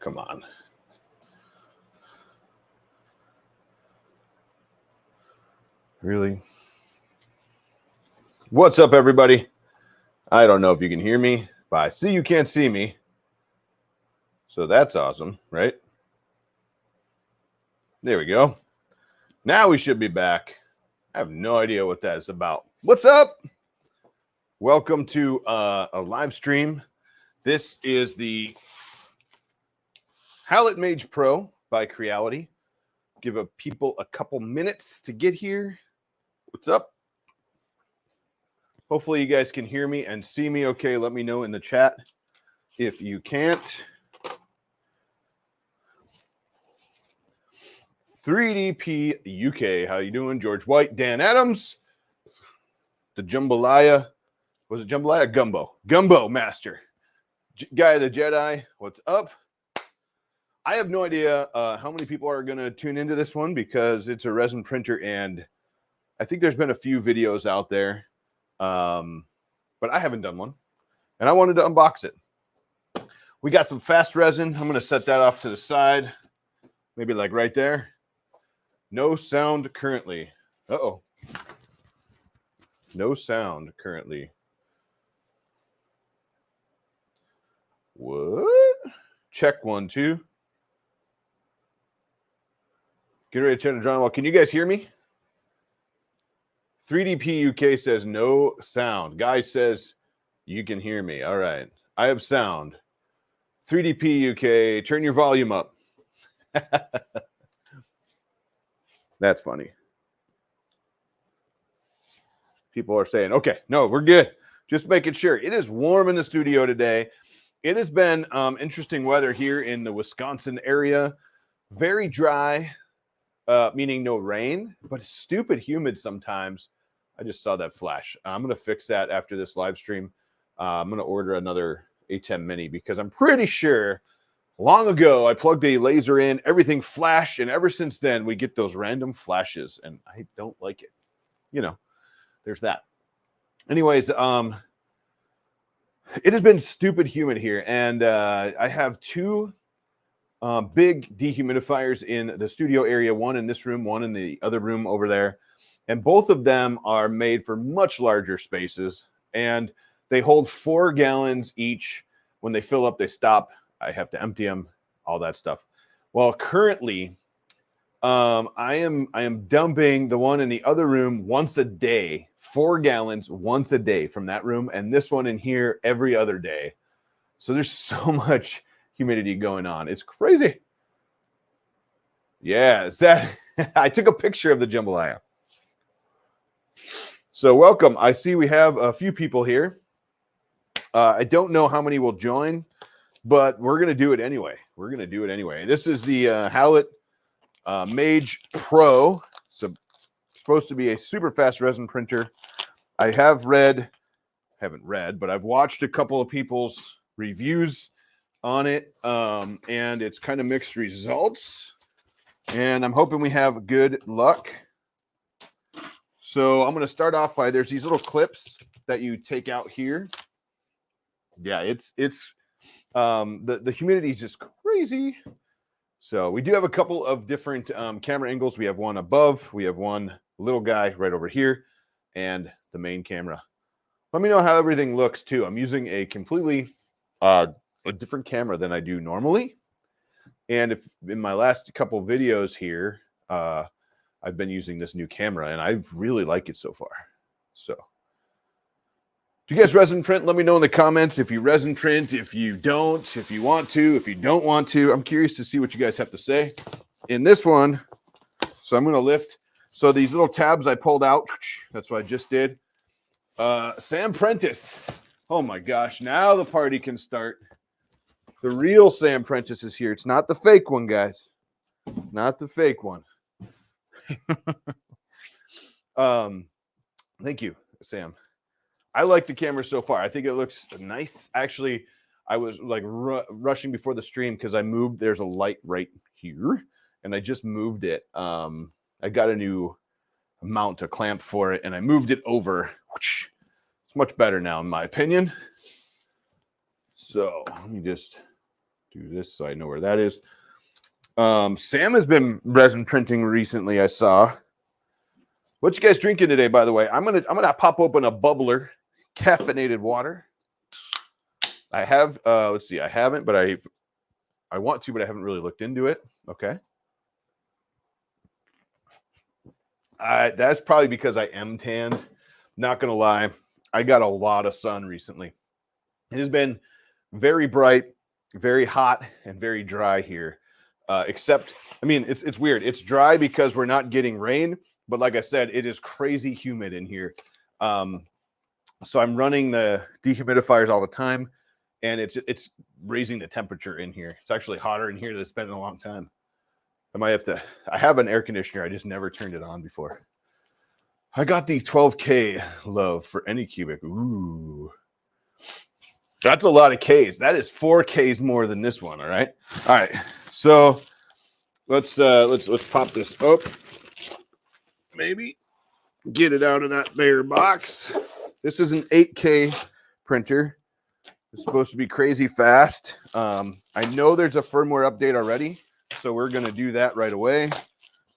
Come on. Really? What's up, everybody? I don't know if you can hear me, but I see you can't see me. So that's awesome, right? There we go. Now we should be back. I have no idea what that is about. What's up? Welcome to a live stream. This is the Halot Mage Pro by Creality. Give people a couple minutes to get here. What's up? Hopefully you guys can hear me and see me okay. Let me know in the chat if you can't. 3DP UK, how you doing? George White, Dan Adams, the Jambalaya. Was it Jambalaya? Gumbo Master. Guy of the Jedi, what's up? I have no idea how many people are going to tune into this one because it's a resin printer, and I think there's been a few videos out there, but I haven't done one, and I wanted to unbox it. We got some fast resin. I'm going to set that off to the side, maybe like right there. No sound currently. Uh-oh. No sound currently. What? Check 1, 2. Get ready to turn the drawing wall. Can you guys hear me? 3DP UK says no sound. Guy says you can hear me. All right. I have sound. 3DP UK, turn your volume up. That's funny. People are saying, okay, no, we're good. Just making sure. It is warm in the studio today. It has been interesting weather here in the Wisconsin area. Very dry, meaning no rain, but stupid humid sometimes. I just saw that flash. I'm going to fix that after this live stream. I'm going to order another A10 Mini because I'm pretty sure long ago I plugged a laser in, everything flashed, and ever since then we get those random flashes, and I don't like it. You know, there's that. Anyways, it has been stupid humid here, and I have two big dehumidifiers in the studio area, one in this room, one in the other room over there. And both of them are made for much larger spaces, and they hold 4 gallons each. When they fill up, they stop. I have to empty them, all that stuff. Well, currently, I am dumping the one in the other room once a day, 4 gallons once a day from that room, and this one in here every other day. So there's so much humidity going on. It's crazy. Yeah, is that I took a picture of the jambalaya. So welcome. I see we have a few people here. I don't know how many will join, but we're going to do it anyway. We're going to do it anyway. This is the Halot Mage Pro. It's supposed to be a super fast resin printer. I haven't read, but I've watched a couple of people's reviews on it, and it's kind of mixed results. And I'm hoping we have good luck. So I'm going to start off by, there's these little clips that you take out here. Yeah, it's the humidity is just crazy. So we do have a couple of different camera angles. We have one above, we have one little guy right over here, and the main camera. Let me know how everything looks too. I'm using a completely a different camera than I do normally. And if in my last couple of videos here, I've been using this new camera, and I really like it so far. So, do you guys resin print? Let me know in the comments if you resin print, if you don't, if you want to, if you don't want to. I'm curious to see what you guys have to say. In this one, so I'm going to lift. So these little tabs I pulled out, that's what I just did. Sam Prentice. Oh my gosh, now the party can start. The real Sam Prentice is here. It's not the fake one, guys. Not the fake one. Thank you, Sam. I like the camera so far. I think it looks nice. Actually, I was like rushing before the stream because I moved. There's a light right here, and I just moved it. I got a new mount, a clamp for it, and I moved it over. It's much better now, in my opinion. So let me just do this so I know where that is. Sam has been resin printing recently, I saw. What you guys drinking today, by the way? I'm gonna pop open a bubbler, caffeinated water. I have let's see, I haven't, but I want to, but I haven't really looked into it. Okay. That's probably because I am tanned. Not gonna lie, I got a lot of sun recently. It has been very bright, very hot, and very dry here. Except, I mean, it's weird. It's dry because we're not getting rain, but like I said, it is crazy humid in here. So I'm running the dehumidifiers all the time, and it's raising the temperature in here. It's actually hotter in here than it's been in a long time. I might have to. I have an air conditioner. I just never turned it on before. I got the 12K love for any cubic. Ooh. That's a lot of Ks. That is 4 Ks more than this one. All right. All right. So let's pop this up. Maybe get it out of that there box. This is an 8K printer. It's supposed to be crazy fast. I know there's a firmware update already, so we're gonna do that right away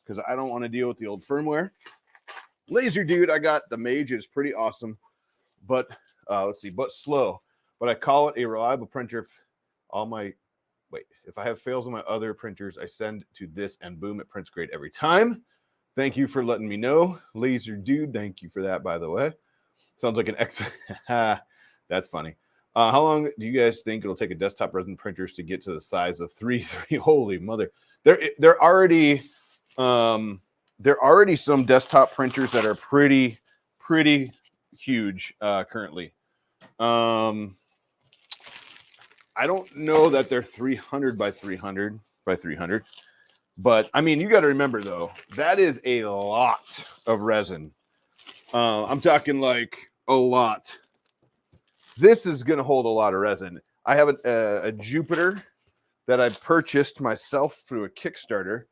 because I don't want to deal with the old firmware. Laser dude, I got the Mage. Is pretty awesome, but let's see, but slow. But I call it a reliable printer. If I have fails on my other printers, I send to this and boom, it prints great every time. Thank you for letting me know. Laser dude, thank you for that, by the way. Sounds like an that's funny. How long do you guys think it'll take a desktop resin printers to get to the size of 3.3? Holy mother. There already some desktop printers that are pretty huge currently. I don't know that they're 300 by 300 by 300, but I mean, you got to remember though, that is a lot of resin. I'm talking like a lot. This is going to hold a lot of resin. I have a Jupiter that I purchased myself through a Kickstarter,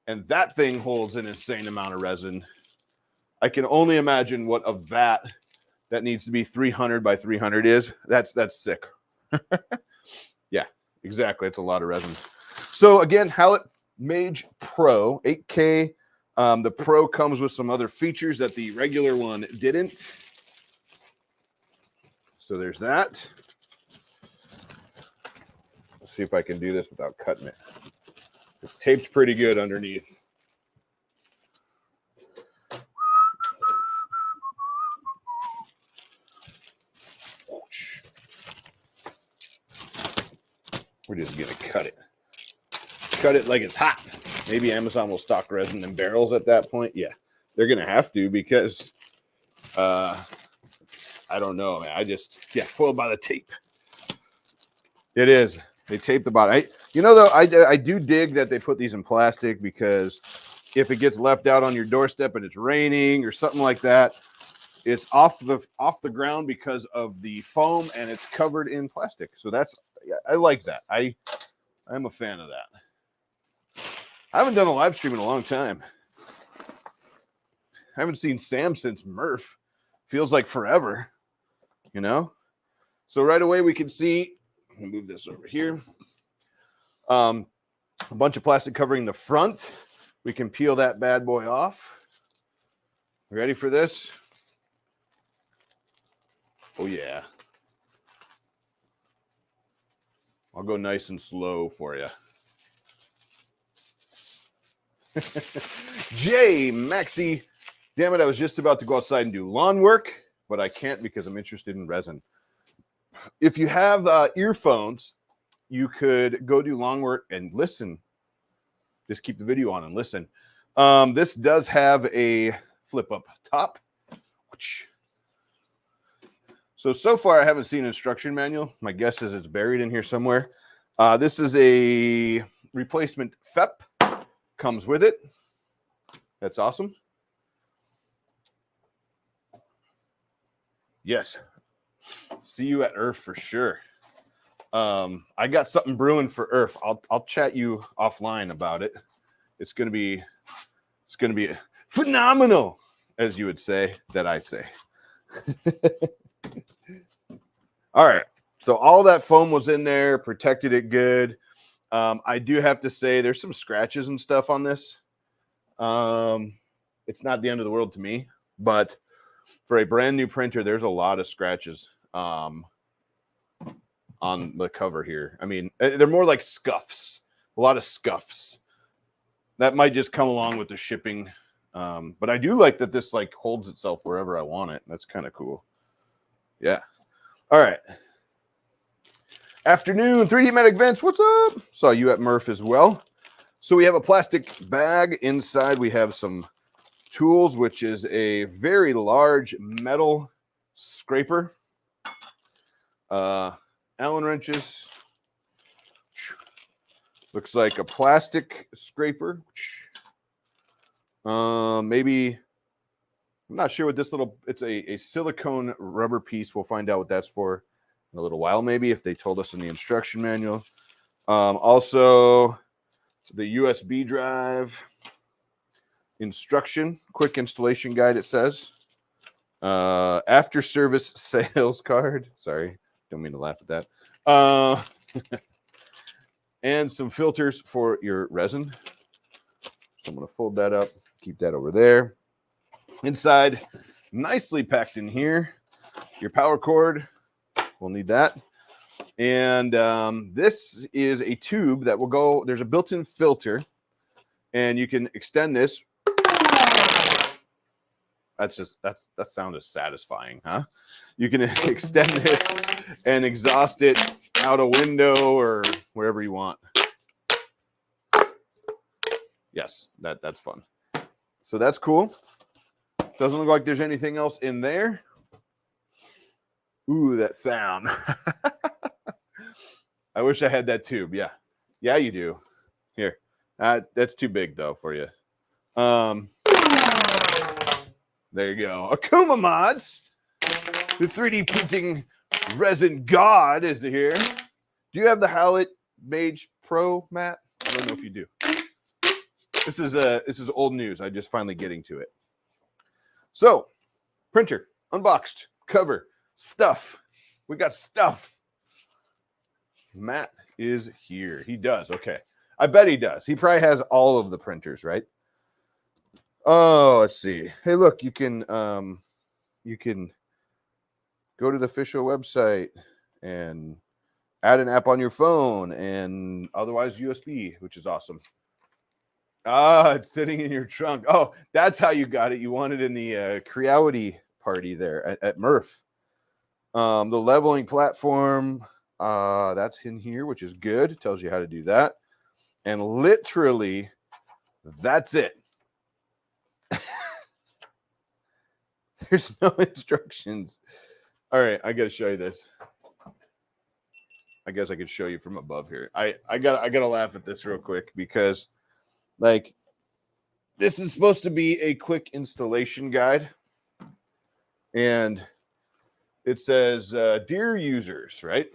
and that thing holds an insane amount of resin. I can only imagine what a vat that needs to be 300 by 300 is. That's sick. Yeah, exactly. It's a lot of resin. So again, Halot Mage Pro 8K. The Pro comes with some other features that the regular one didn't. So there's that. Let's see if I can do this without cutting it. It's taped pretty good underneath. We're just going to cut it. Cut it like it's hot. Maybe Amazon will stock resin in barrels at that point. Yeah, they're going to have to because I don't know, man. Foiled by the tape. It is. They tape the bottom. I do dig that they put these in plastic because if it gets left out on your doorstep and it's raining or something like that, it's off the ground because of the foam and it's covered in plastic. So I like that. I'm a fan of that. I haven't done a live stream in a long time. I haven't seen Sam since Murph. Feels like forever, you know? So right away we can see, let me move this over here. A bunch of plastic covering the front. We can peel that bad boy off. Ready for this? Oh yeah. I'll go nice and slow for you. Jay Maxi, damn it, I was just about to go outside and do lawn work, but I can't because I'm interested in resin. If you have earphones, you could go do lawn work and listen. Just keep the video on and listen. This does have a flip up top. So far I haven't seen an instruction manual. My guess is it's buried in here somewhere. This is a replacement FEP. Comes with it. That's awesome. Yes. See you at Earth for sure. I got something brewing for Earth. I'll chat you offline about it. It's gonna be phenomenal, as you would say, that I say. All right. So all that foam was in there, protected it good. I do have to say there's some scratches and stuff on this. It's not the end of the world to me, but for a brand new printer, there's a lot of scratches on the cover here. I mean, they're more like scuffs, a lot of scuffs. That might just come along with the shipping. But I do like that this like holds itself wherever I want it. That's kind of cool. Yeah. All right. Afternoon, 3D Medic Vince, what's up? Saw you at Murph as well. So we have a plastic bag. Inside we have some tools, which is a very large metal scraper. Allen wrenches. Looks like a plastic scraper. Maybe, I'm not sure what this little, it's a silicone rubber piece. We'll find out what that's for in a little while, maybe, if they told us in the instruction manual. Also, the USB drive instruction, quick installation guide, it says. After service sales card. Sorry, don't mean to laugh at that. And some filters for your resin. So I'm going to fold that up, keep that over there. Inside, nicely packed in here, your power cord. We'll need that. And this is a tube that will go, there's a built-in filter, and you can extend this. That sounded satisfying, huh? You can extend this and exhaust it out a window or wherever you want. Yes, that's fun. So that's cool. Doesn't look like there's anything else in there. Ooh, that sound. I wish I had that tube. Yeah. Yeah, you do. Here. That's too big, though, for you. There you go. Akuma Mods. The 3D printing resin god is here. Do you have the Halot Mage Pro, Matt? I don't know if you do. This is old news. I'm just finally getting to it. So, printer, unboxed, cover, stuff. We got stuff. Matt is here. He does. Okay. I bet he does. He probably has all of the printers, right? Oh, let's see. Hey, look, you can go to the official website and add an app on your phone and otherwise USB, which is awesome. Ah, it's sitting in your trunk. Oh, that's how you got it. You want it in the Creality party there at Murph. The leveling platform, that's in here, which is good. It tells you how to do that. And literally, that's it. There's no instructions. All right, I got to show you this. I guess I could show you from above here. I gotta laugh at this real quick because, like, this is supposed to be a quick installation guide, and it says, "Dear users," right?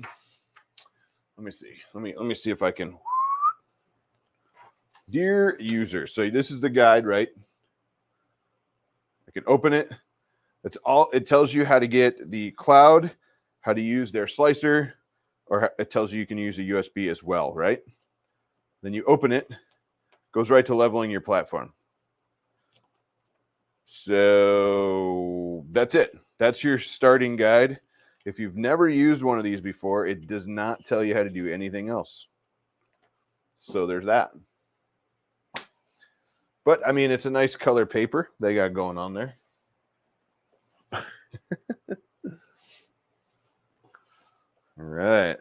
Let me see. Let me see if I can. Dear users. So this is the guide, right? I can open it. It's all. It tells you how to get the cloud, how to use their slicer, or it tells you can use a USB as well, right? Then you open it, goes right to leveling your platform. So that's it. That's your starting guide. If you've never used one of these before, it does not tell you how to do anything else. So there's that. But, I mean, it's a nice color paper they got going on there. All right.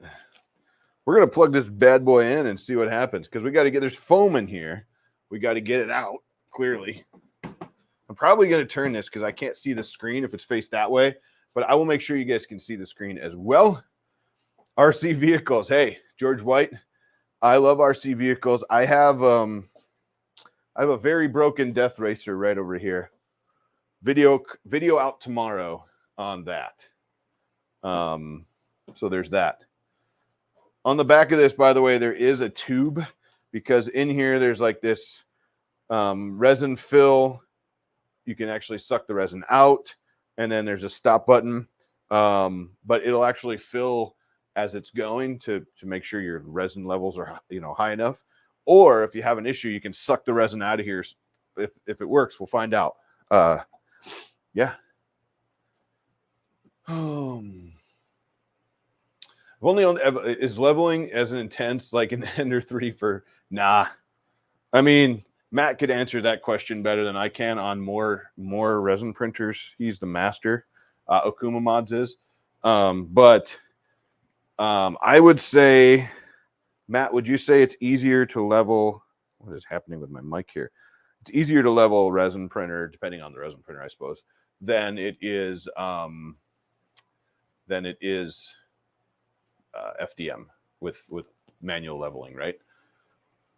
We're going to plug this bad boy in and see what happens because we got to get, there's foam in here. We got to get it out, clearly. I'm probably going to turn this because I can't see the screen if it's faced that way, but I will make sure you guys can see the screen as well. RC vehicles. Hey, George White, I love RC vehicles. I have a very broken Death Racer right over here. Video out tomorrow on that. So there's that. On the back of this, by the way, there is a tube because in here there's like this resin fill. You can actually suck the resin out, and then there's a stop button. But it'll actually fill as it's going to make sure your resin levels are, high enough. Or if you have an issue, you can suck the resin out of here. If it works, we'll find out. Yeah. Is leveling as an intense like in Ender 3 for nah. I mean, Matt could answer that question better than I can on more resin printers. He's the master. Okuma Mods is. But I would say, Matt, would you say it's easier to level? What is happening with my mic here? It's easier to level resin printer, depending on the resin printer, I suppose, than it is FDM with manual leveling, right?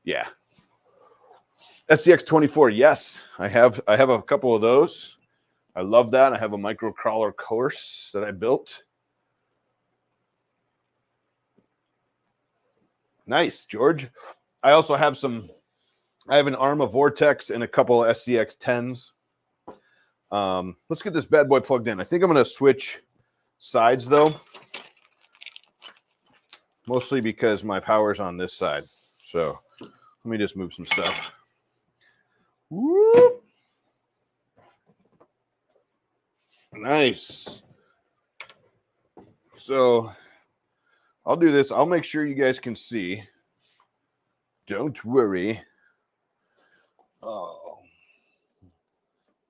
Yeah. SCX24, yes, I have a couple of those. I love that. I have a micro crawler course that I built. Nice, George. I also have I have an Arma Vortex and a couple of SCX 10s. Let's get this bad boy plugged in. I think I'm going to switch sides though. Mostly because my power's on this side. So let me just move some stuff. Whoop. Nice. So I'll do this. I'll make sure you guys can see. Don't worry. Oh,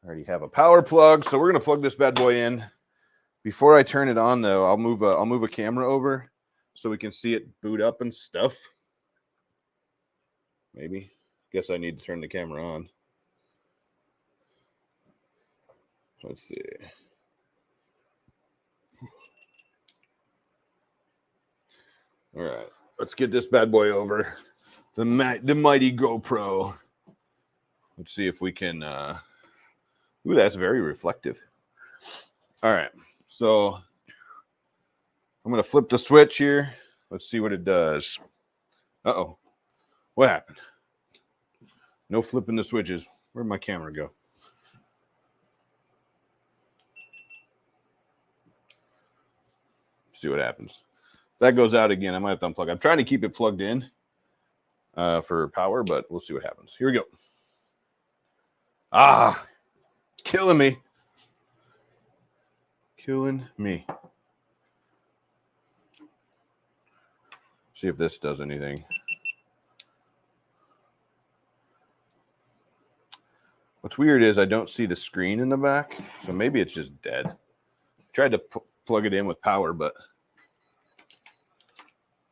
I already have a power plug. So we're going to plug this bad boy in. Before I turn it on though, I'll move a camera over so we can see it boot up and stuff. Maybe. Guess I need to turn the camera on. Let's see. All right. Let's get this bad boy over. The mighty GoPro. Let's see if we can. Ooh, that's very reflective. All right. So I'm going to flip the switch here. Let's see what it does. Uh-oh. What happened? No flipping the switches. Where'd my camera go? See what happens. That goes out again. I might have to unplug. I'm trying to keep it plugged in for power, but we'll see what happens. Here we go. Ah, killing me. Killing me. See if this does anything. What's weird is I don't see the screen in the back, so maybe it's just dead. Tried to plug it in with power, but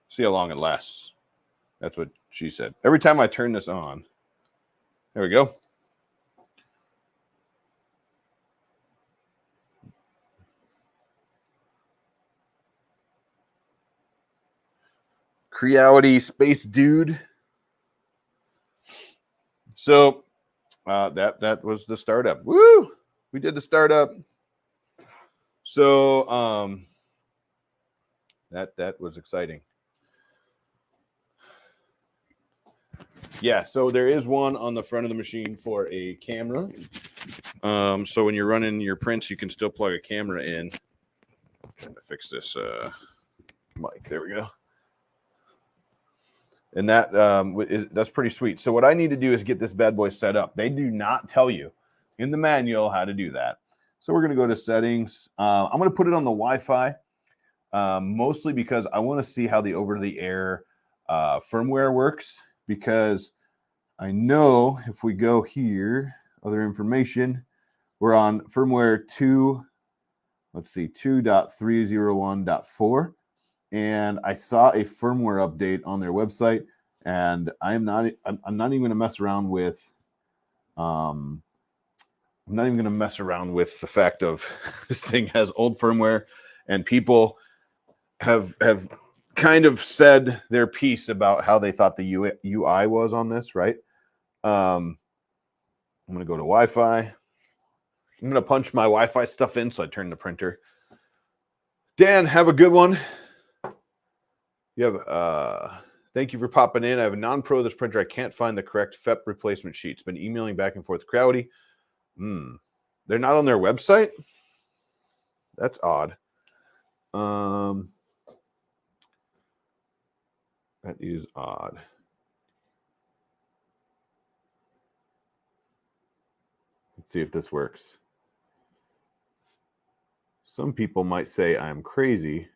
see how long it lasts. That's what she said. Every time I turn this on, there we go. Creality Space Dude. So that was the startup. Woo! We did the startup. So that was exciting. Yeah, so there is one on the front of the machine for a camera. So when you're running your prints, you can still plug a camera in. I'm trying to fix this mic. There we go. And that's pretty sweet. So what I need to do is get this bad boy set up. They do not tell you in the manual how to do that. So we're going to go to settings. I'm going to put it on the Wi-Fi, mostly because I want to see how the over-the-air firmware works. Because I know if we go here, other information, we're on firmware 2.301.4. And I saw a firmware update on their website, and I'm not even going to mess around with I'm not even going to mess around with the fact of this thing has old firmware, and people have kind of said their piece about how they thought the UI was on this, right? I'm going to go to Wi-Fi. I'm going to punch my Wi-Fi stuff in, so I turn the printer. Dan, have a good one. You have thank you for popping in. I have a non-pro this printer. I can't find the correct FEP replacement sheets. Been emailing back and forth. Creality. They're not on their website. That's odd. That is odd. Let's see if this works. Some people might say I'm crazy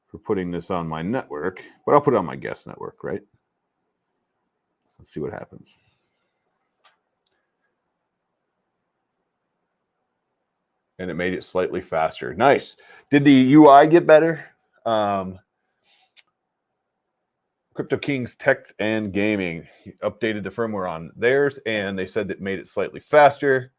for putting this on my network, but I'll put it on my guest network, right? Let's see what happens. And it made it slightly faster. Nice. Did the UI get better? Crypto Kings Tech and Gaming updated the firmware on theirs, and they said that made it slightly faster.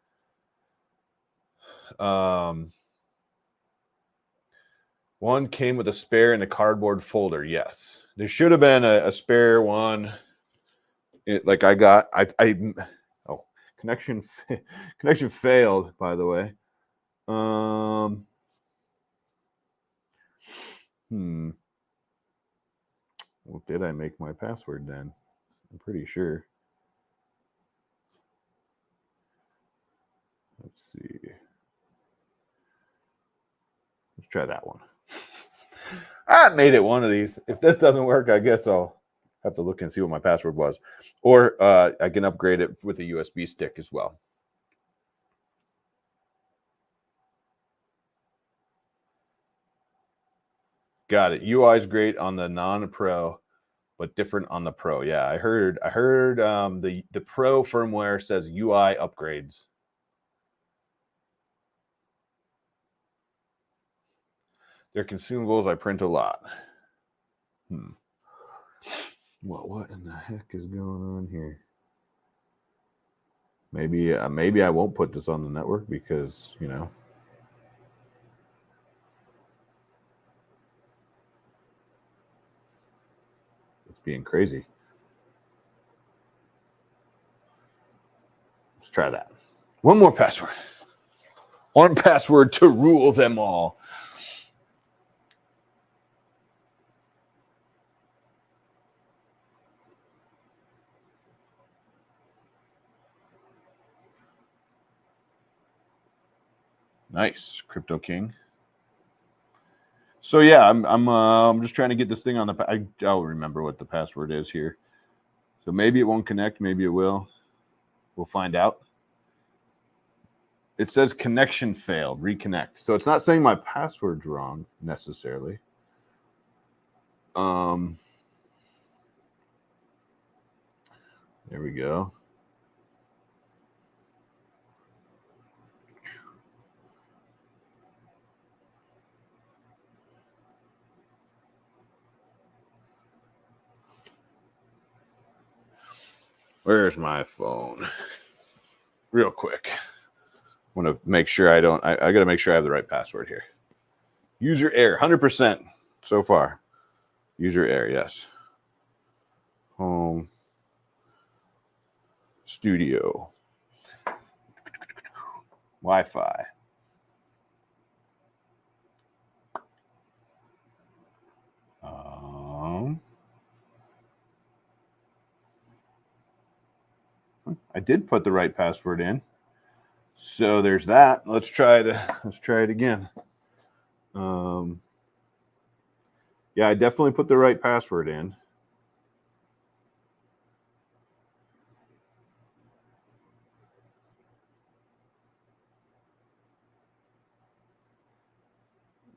One came with a spare in the cardboard folder. Yes, there should have been a spare one. Like I got, oh, connection failed. By the way, Well, did I make my password then? I'm pretty sure. Let's see. Let's try that one. I made it one of these. If this doesn't work, I guess I'll have to look and see what my password was. Or I can upgrade it with a USB stick as well. Got it. UI is great on the non-pro, but different on the pro. Yeah, I heard the pro firmware says UI upgrades. They're consumables. I print a lot. What in the heck is going on here? Maybe I won't put this on the network because, you know, it's being crazy. Let's try that. One more password. One password to rule them all. Nice, Crypto King. So yeah, I'm just trying to get this thing on the. I'll remember what the password is here. So maybe it won't connect. Maybe it will. We'll find out. It says connection failed. Reconnect. So it's not saying my password's wrong necessarily. There we go. Where's my phone? Real quick. I want to make sure I got to make sure I have the right password here. User error, 100% so far. User error, yes. Home. Studio. Wi-Fi. I did put the right password in. So there's that. Let's try it again. Yeah, I definitely put the right password in.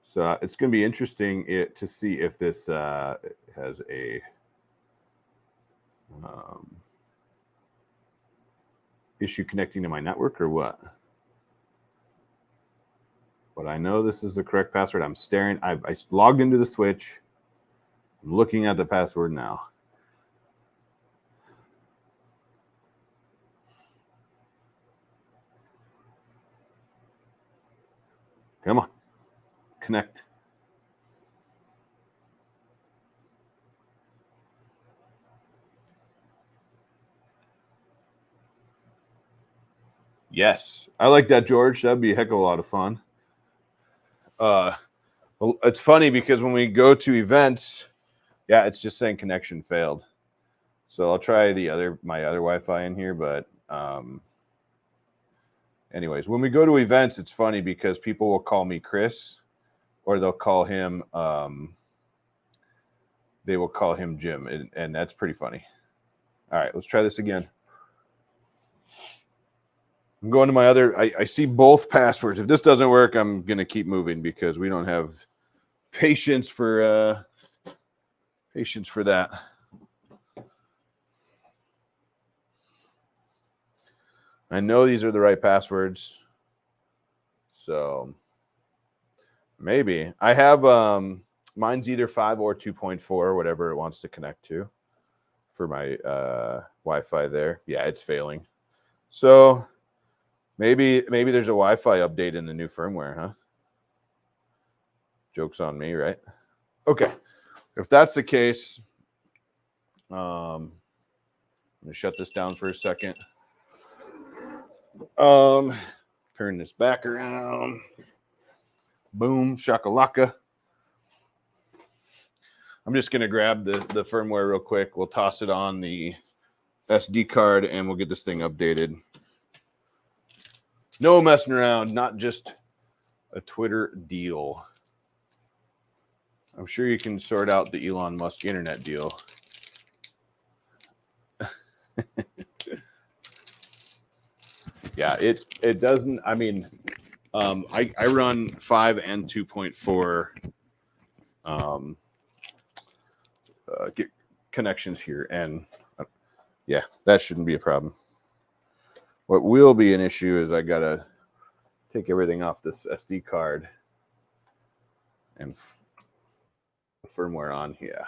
So it's going to be interesting to see if this has a issue connecting to my network or what. But I know this is the correct password. I'm staring. I logged into the switch. I'm looking at the password now. Come on. Connect. Yes. I like that, George. That'd be a heck of a lot of fun. Well, it's funny because when we go to events, yeah, it's just saying connection failed. So I'll try my other Wi-Fi in here, but anyways, when we go to events, it's funny because people will call me Chris, or they'll call him they will call him Jim, and that's pretty funny. All right, let's try this again. I'm going to my other. I see both passwords. If this doesn't work, I'm going to keep moving because we don't have patience for that. I know these are the right passwords. So maybe I have mine's either 5 or 2.4, whatever it wants to connect to for my Wi-Fi there. Yeah, it's failing. So maybe there's a Wi-Fi update in the new firmware, huh? Joke's on me, right? Okay. If that's the case, I'm gonna shut this down for a second. Turn this back around. Boom, shakalaka. I'm just gonna grab the firmware real quick. We'll toss it on the SD card and we'll get this thing updated. No messing around, not just a Twitter deal. I'm sure you can sort out the Elon Musk internet deal. Yeah, it doesn't. I mean, I run 5 and 2.4 get connections here, and yeah, that shouldn't be a problem. What will be an issue is I gotta take everything off this SD card and firmware on here.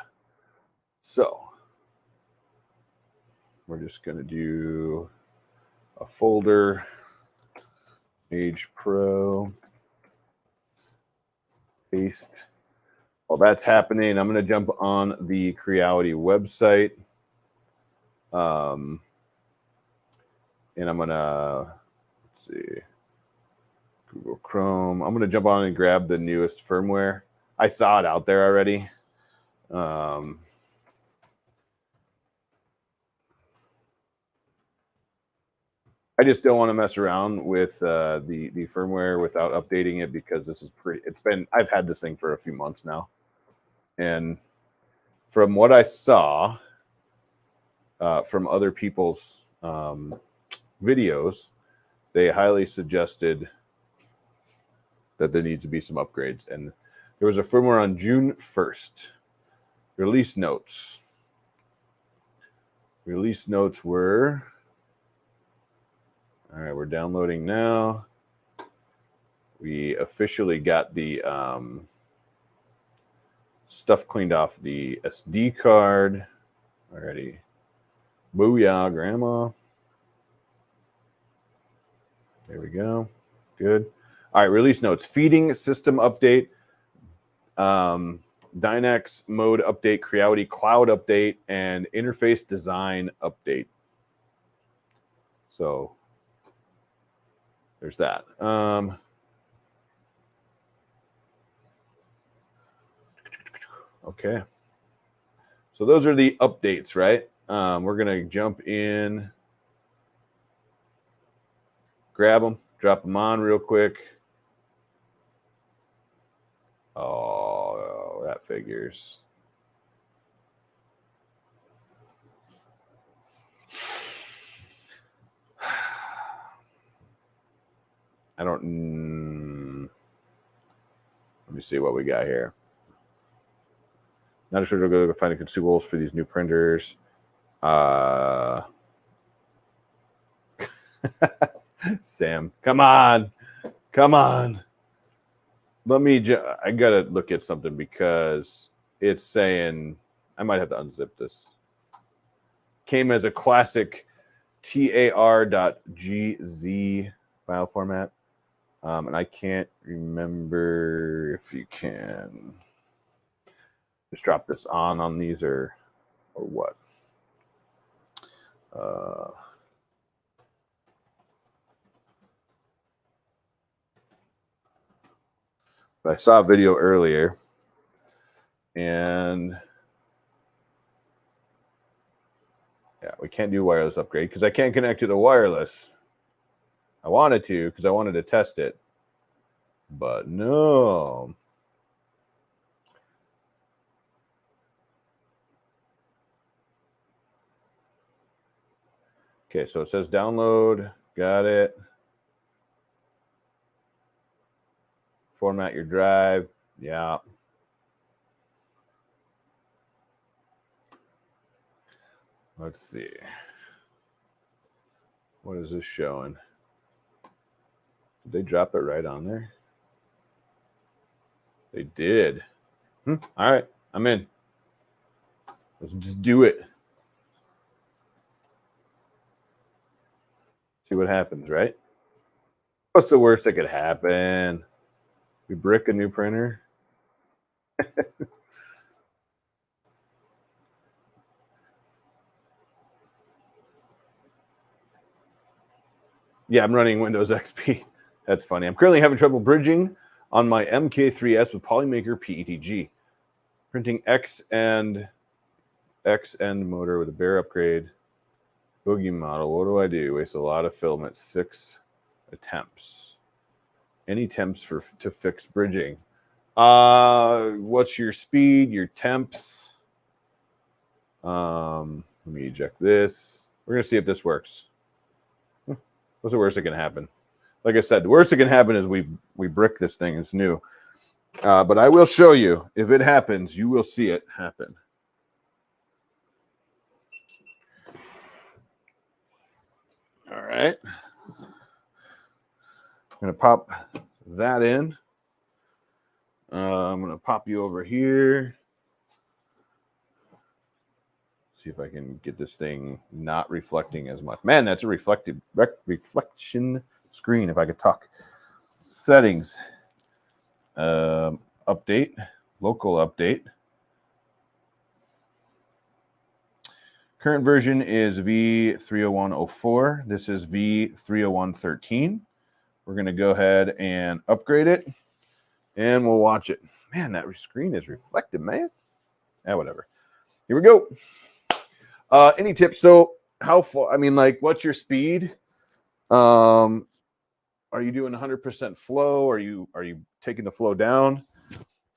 So we're just gonna do a folder, Mage Pro, paste. While that's happening, I'm gonna jump on the Creality website. And I'm gonna, let's see, Google Chrome. I'm gonna jump on and grab the newest firmware. I saw it out there already. I just don't want to mess around with the firmware without updating it because this is I've had this thing for a few months now. And from what I saw from other people's videos, they highly suggested that there needs to be some upgrades. And there was a firmware on June 1st. Release notes. Release notes were... All right, we're downloading now. We officially got the stuff cleaned off the SD card already. Booyah, Grandma. There we go. Good. All right, release notes. Feeding system update. Dynex mode update. Creality cloud update. And interface design update. So there's that. Okay. So those are the updates, right? We're going to jump in, grab them, drop them on real quick. Oh, that figures. I don't... let me see what we got here. Not sure to go find the consumables for these new printers. Sam, come on. Come on. Let me I gotta look at something because it's saying I might have to unzip this. Came as a classic tar.gz file format. And I can't remember if you can just drop this on these or what. But I saw a video earlier, and yeah, we can't do wireless upgrade because I can't connect to the wireless. I wanted to because I wanted to test it, but no. Okay, so it says download. Got it. Format your drive. Yeah. Let's see. What is this showing? Did they drop it right on there? They did. All right, I'm in. Let's just do it. See what happens, right? What's the worst that could happen? We brick a new printer. Yeah, I'm running Windows XP. That's funny. I'm currently having trouble bridging on my MK3S with Polymaker PETG. Printing X end motor with a bare upgrade. Boogie model. What do I do? Waste a lot of filament. 6 attempts. Any attempts to fix bridging? What's your speed? Your temps? Let me eject this. We're gonna see if this works. What's the worst that can happen? Like I said, the worst that can happen is we brick this thing. It's new. But I will show you. If it happens, you will see it happen. All right. I'm going to pop that in. I'm going to pop you over here. See if I can get this thing not reflecting as much. Man, that's a reflection screen if I could talk. Settings. Update. Local update. Current version is V30104. This is V30113. We're going to go ahead and upgrade it, and we'll watch it. Man, that screen is reflective, man. Yeah, whatever. Here we go. Any tips? So how far? I mean, like, what's your speed? Are you doing 100% flow? Are you taking the flow down?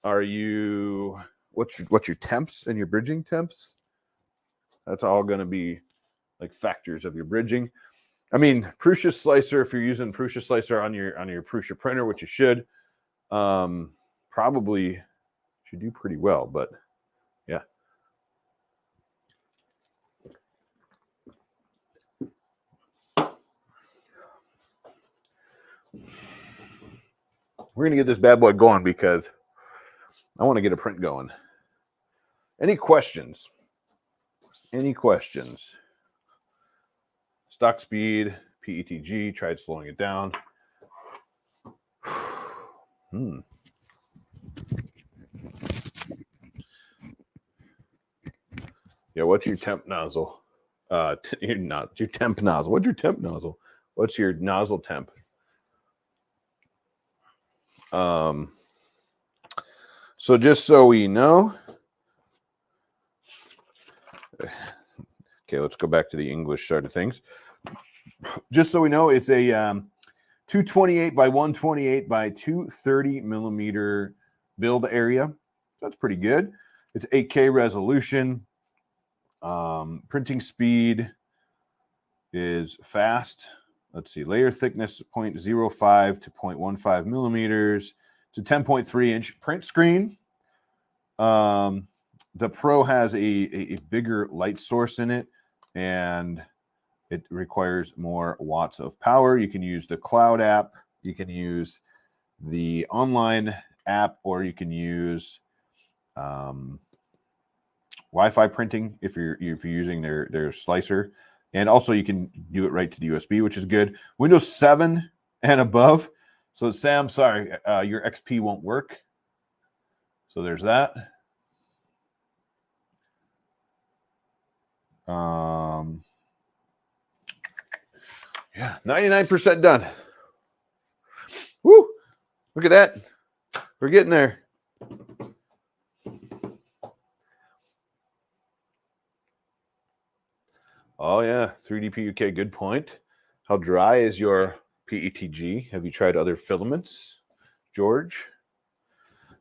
Are you what's your temps and your bridging temps? That's all going to be like factors of your bridging. I mean, Prusa slicer, if you're using Prusa slicer on your Prusa printer, which you should, probably should do pretty well, but yeah. We're going to get this bad boy going because I want to get a print going. Any questions? Any questions? Stock speed, PETG, tried slowing it down. Yeah, what's your temp nozzle? Your temp nozzle. What's your temp nozzle? What's your nozzle temp? So just so we know. Okay, let's go back to the English side of things. Just so we know, it's a 228 by 128 by 230 millimeter build area. That's pretty good. It's 8K resolution. Printing speed is fast. Let's see, layer thickness 0.05 to 0.15 millimeters. It's a 10.3 inch print screen. The Pro has a bigger light source in it, and it requires more watts of power. You can use the cloud app, you can use the online app, or you can use Wi-Fi printing if you're using their slicer. And also you can do it right to the USB, which is good. Windows 7 and above. So Sam, sorry, your XP won't work. So there's that. Yeah, 99% done. Woo! Look at that. We're getting there. Oh, yeah. 3D PUK, good point. How dry is your PETG? Have you tried other filaments, George?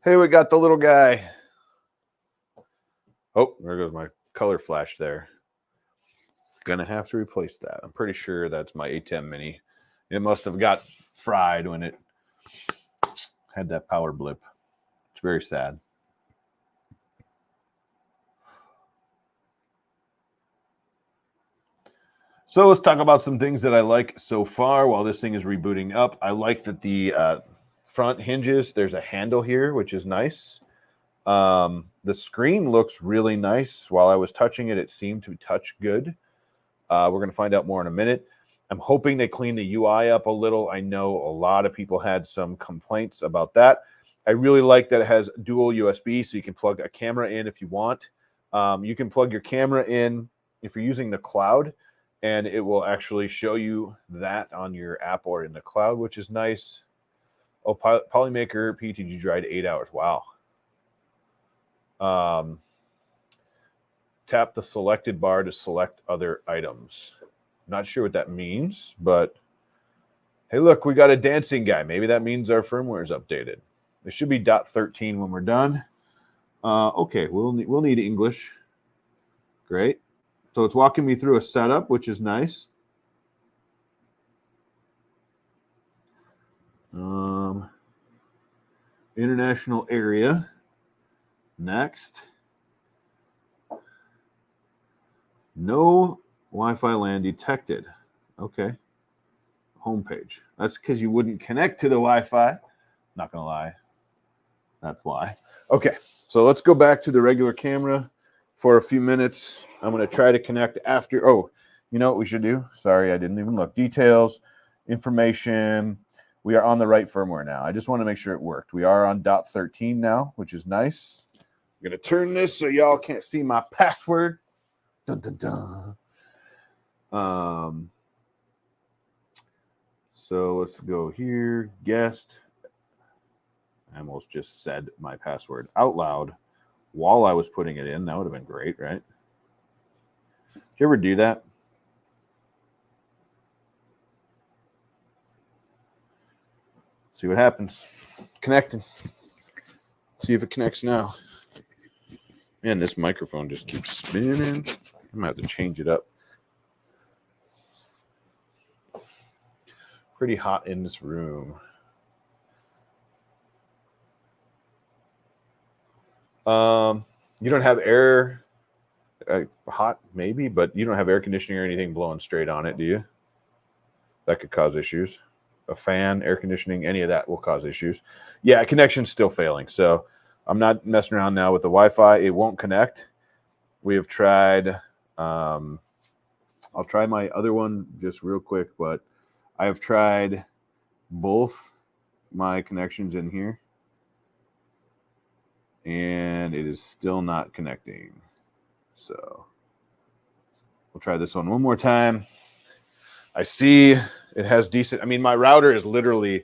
Hey, we got the little guy. Oh, there goes my color flash there. Gonna have to replace that. I'm pretty sure that's my A10 Mini. It must have got fried when it had that power blip. It's very sad. So let's talk about some things that I like so far while this thing is rebooting up. I like that the front hinges, there's a handle here, which is nice. The screen looks really nice. While I was touching it, it seemed to touch good. We're going to find out more in a minute. I'm hoping they clean the UI up a little. I know a lot of people had some complaints about that. I really like that it has dual USB, so you can plug a camera in if you want. You can plug your camera in if you're using the cloud, and it will actually show you that on your app or in the cloud, which is nice. Oh, Polymaker PTG dried 8 hours. Wow. Tap the selected bar to select other items. Not sure what that means, but hey, look, we got a dancing guy. Maybe that means our firmware is updated. It should be .13 when we're done. Okay, we'll need English. Great. So it's walking me through a setup, which is nice. International area. Next. No Wi-Fi LAN detected. Okay. Homepage. That's because you wouldn't connect to the Wi-Fi. Not going to lie. That's why. Okay. So let's go back to the regular camera for a few minutes. I'm going to try to connect after. Oh, you know what we should do? Sorry, I didn't even look. Details, information. We are on the right firmware now. I just want to make sure it worked. We are on .13 now, which is nice. I'm going to turn this so y'all can't see my password. Dun, dun, dun. So let's go here. Guest. I almost just said my password out loud while I was putting it in. That would have been great, right? Did you ever do that? See what happens. Connecting. See if it connects now. Man, this microphone just keeps spinning. I'm going to have to change it up. Pretty hot in this room. You don't have air, hot maybe, but you don't have air conditioning or anything blowing straight on it, do you? That could cause issues. A fan, air conditioning, any of that will cause issues. Yeah, connection's still failing. So I'm not messing around now with the Wi-Fi. It won't connect. We have tried. I'll try my other one just real quick, but I have tried both my connections in here, and it is still not connecting. So we'll try this one more time. I see it has decent. I mean, my router is literally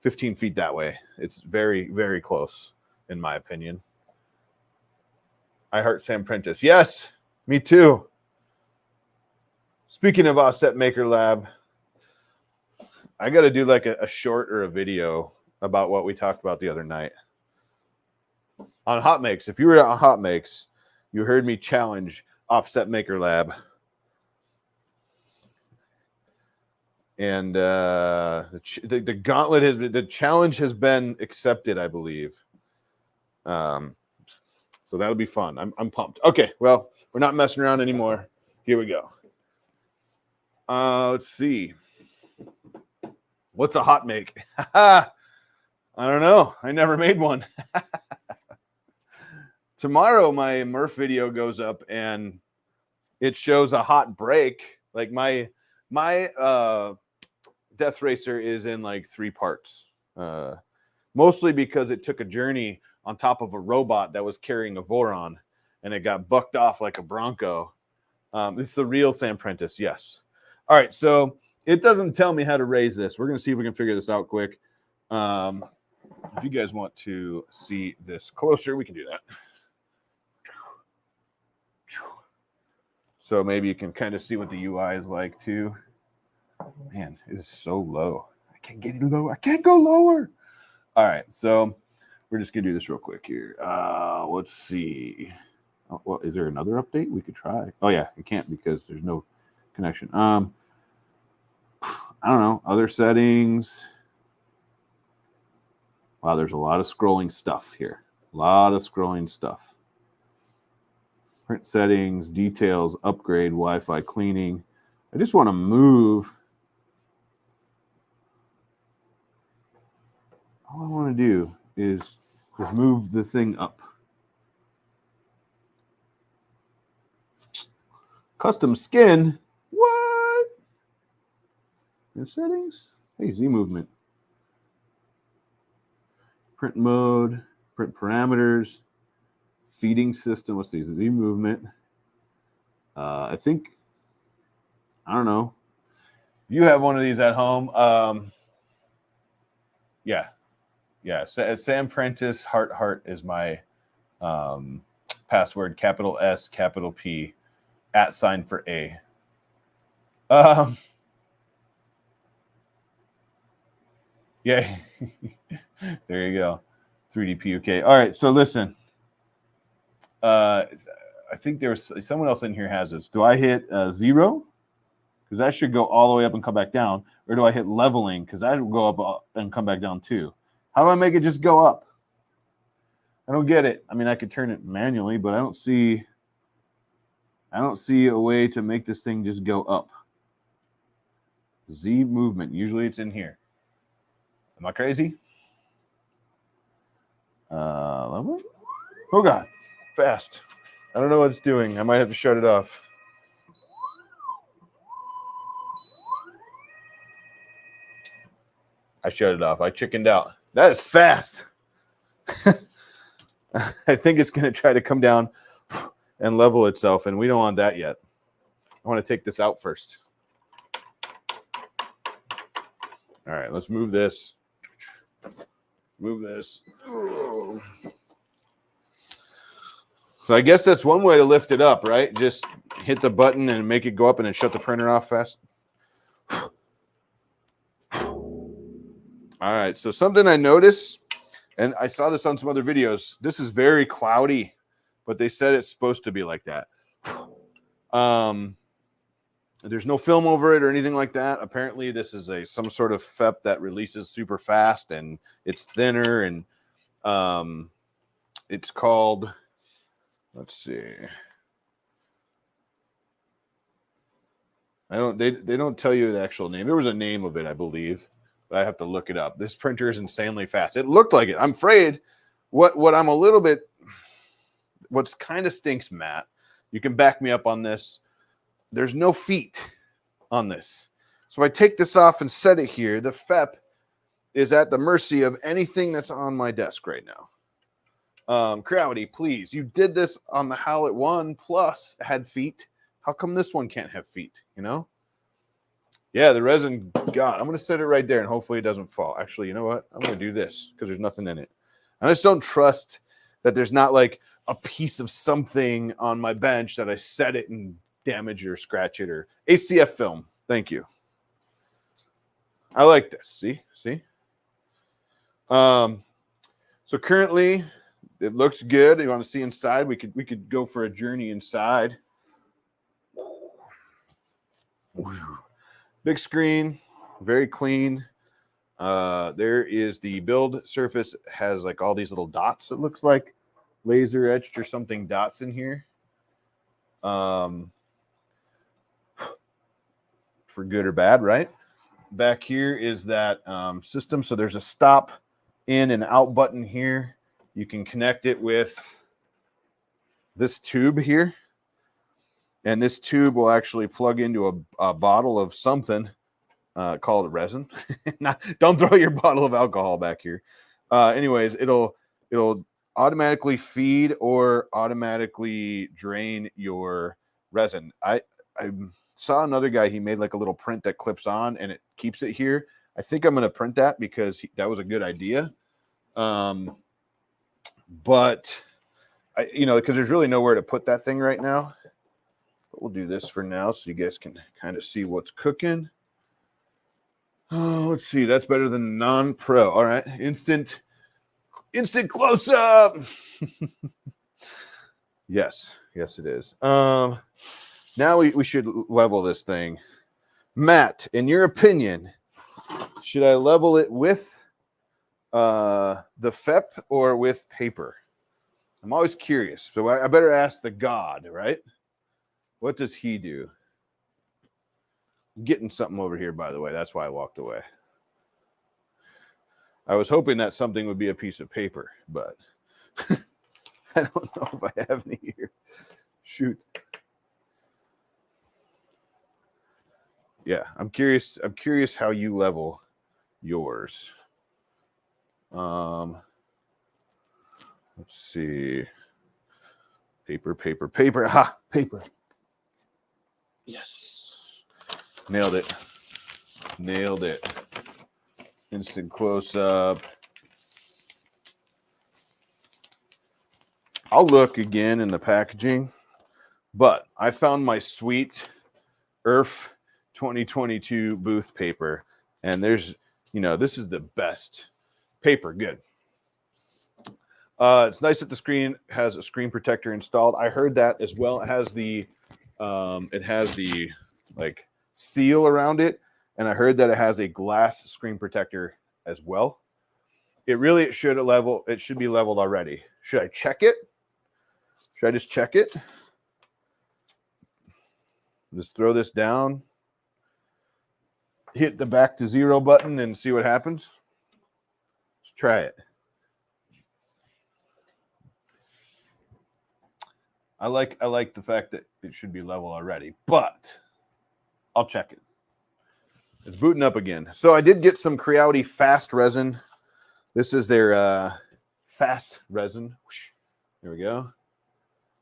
15 feet that way. It's very, very close, in my opinion. I heart Sam Prentice. Yes, me too. Speaking of Offset Maker Lab, I got to do like a short or a video about what we talked about the other night on Hotmakes. If you were on Hotmakes, you heard me challenge Offset Maker Lab. And the gauntlet has been, the challenge has been accepted, I believe. So that'll be fun. I'm pumped. Okay, well, we're not messing around anymore. Here we go. Let's see. What's a hot make? I don't know. I never made one. Tomorrow, my Murph video goes up, and it shows a hot break. Like my Death Racer is in like 3 parts, mostly because it took a journey on top of a robot that was carrying a Voron, and it got bucked off like a Bronco. It's the real Sam Prentice, yes. All right, so it doesn't tell me how to raise this. We're going to see if we can figure this out quick. If you guys want to see this closer, we can do that. So maybe you can kind of see what the UI is like too. Man, it is so low. I can't get it low. I can't go lower. All right, so we're just gonna do this real quick here. Let's see. Oh, well, is there another update we could try? Oh yeah, it can't because there's no connection. I don't know. Other settings. Wow, there's a lot of scrolling stuff here. A lot of scrolling stuff. Print settings, details, upgrade, Wi-Fi, cleaning. I just want to move. All I want to do is move the thing up. Custom skin? What? In settings? Hey, Z movement. Print mode, print parameters, feeding system. Let's see, Z movement. I think, I don't know. You have one of these at home. Yeah. Sam Prentice Heart is my password. Capital S, capital P, @ for A. Yeah. There you go. 3D PUK. All right. So listen. I think there's someone else in here has this. Do I hit 0? Because that should go all the way up and come back down. Or do I hit leveling? Because that will go up and come back down too. How do I make it just go up? I don't get it. I mean, I could turn it manually, but I don't see a way to make this thing just go up. Z movement. Usually it's in here. Am I crazy? Level? Oh God, fast. I don't know what it's doing. I might have to shut it off. I shut it off. I chickened out. That is fast. I think it's going to try to come down and level itself, and we don't want that yet. I want to take this out first. All right, let's move this. Move this. Ooh. So I guess that's one way to lift it up, right? Just hit the button and make it go up and then shut the printer off fast. All right, so something I noticed, and I saw this on some other videos, this is very cloudy, but they said it's supposed to be like that. There's no film over it or anything like that. Apparently, this is some sort of FEP that releases super fast, and it's thinner, and it's called, let's see. They don't tell you the actual name. There was a name of it, I believe, but I have to look it up. This printer is insanely fast. It looked like it. I'm afraid what I'm a little bit, what's kind of stinks, Matt, you can back me up on this. There's no feet on this. So if I take this off and set it here, the FEP is at the mercy of anything that's on my desk right now. Creality, please. You did this on the Halot 1 Plus, had feet. How come this one can't have feet, you know? Yeah, the resin, God, I'm going to set it right there, and hopefully it doesn't fall. Actually, you know what? I'm going to do this because there's nothing in it. I just don't trust that there's not like a piece of something on my bench that I set it and damage it or scratch it, or ACF film. Thank you. I like this. See? So currently it looks good. You want to see inside? We could go for a journey inside. Big screen, very clean. There is the build surface, has like all these little dots. It looks like laser etched or something dots in here. For good or bad, right? Back here is that system. So there's a stop in and out button here. You can connect it with this tube here. And this tube will actually plug into a bottle of something. Call it resin. Don't throw your bottle of alcohol back here. Anyways, it'll automatically feed or automatically drain your resin. I saw another guy, he made like a little print that clips on and it keeps it here. I think I'm going to print that because that was a good idea. But because there's really nowhere to put that thing right now. But we'll do this for now so you guys can kind of see what's cooking. Oh, let's see. That's better than non-pro. All right. Instant close-up. Yes, it is. Now we should level this thing. Matt, in your opinion, should I level it with the FEP or with paper? I'm always curious. So I better ask the god, right? What does he do? I'm getting something over here, by the way. That's why I walked away. I was hoping that something would be a piece of paper, but I don't know if I have any here. Shoot. Yeah, I'm curious. I'm curious how you level yours. Let's see. Paper, paper, paper. Ha, paper. Yes. Nailed it. Nailed it. Instant close up. I'll look again in the packaging, but I found my sweet Earth 2022 booth paper, and there's, this is the best paper. Good. It's nice that the screen has a screen protector installed. I heard that as well. It has the like seal around it, and I heard that it has a glass screen protector as well. It should be leveled already. Should I check it? Should I just check it? Just throw this down, hit the back to zero button, and see what happens. Let's try it. I like the fact that it should be level already, but I'll check it. It's booting up again. So I did get some Creality fast resin. This is their fast resin. There we go.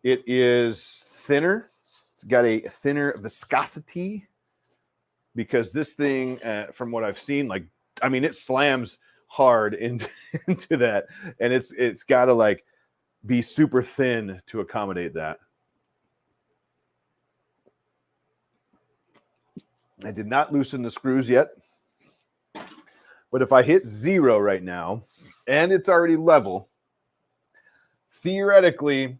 It is thinner. It's got a thinner viscosity because this thing, from what I've seen, it slams hard into that, and it's got to be super thin to accommodate that. I did not loosen the screws yet, but if I hit 0 right now and it's already level, theoretically,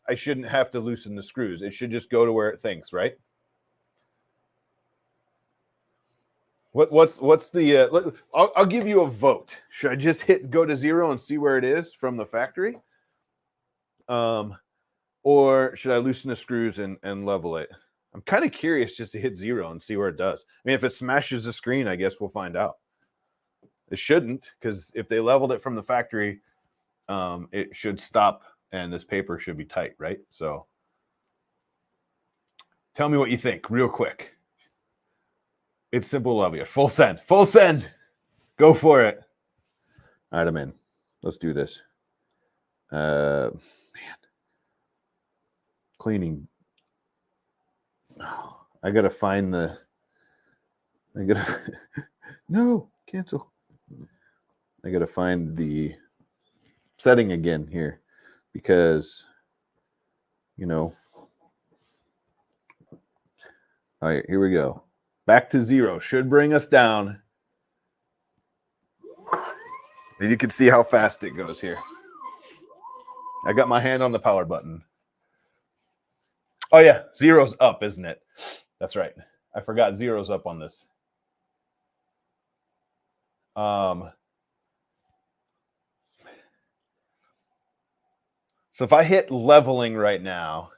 I shouldn't have to loosen the screws. It should just go to where it thinks, right? What's the? I'll give you a vote. Should I just go to 0 and see where it is from the factory, or should I loosen the screws and level it? I'm kind of curious just to hit 0 and see where it does. I mean, if it smashes the screen, I guess we'll find out. It shouldn't, because if they leveled it from the factory, it should stop and this paper should be tight, right? So tell me what you think real quick. It's simple, love you. Full send. Full send. Go for it. All right, I'm in. Let's do this. Man. Cleaning. Oh, I got to find the... No, cancel. I got to find the setting again here because, All right, here we go. Back to 0 should bring us down. And you can see how fast it goes here. I got my hand on the power button. Oh, yeah. 0's up, isn't it? That's right. I forgot 0's up on this. So if I hit leveling right now,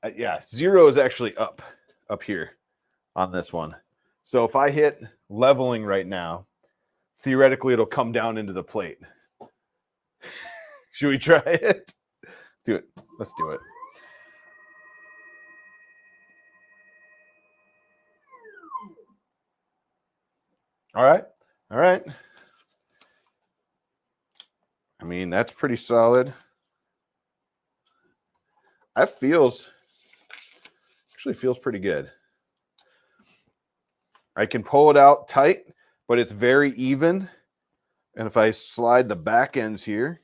0 is actually up here on this one. So if I hit leveling right now, theoretically it'll come down into the plate. Should we try it? Do it. Let's do it. All right. All right. I mean, that's pretty solid. That actually feels pretty good. I can pull it out tight, but it's very even. And if I slide the back ends here,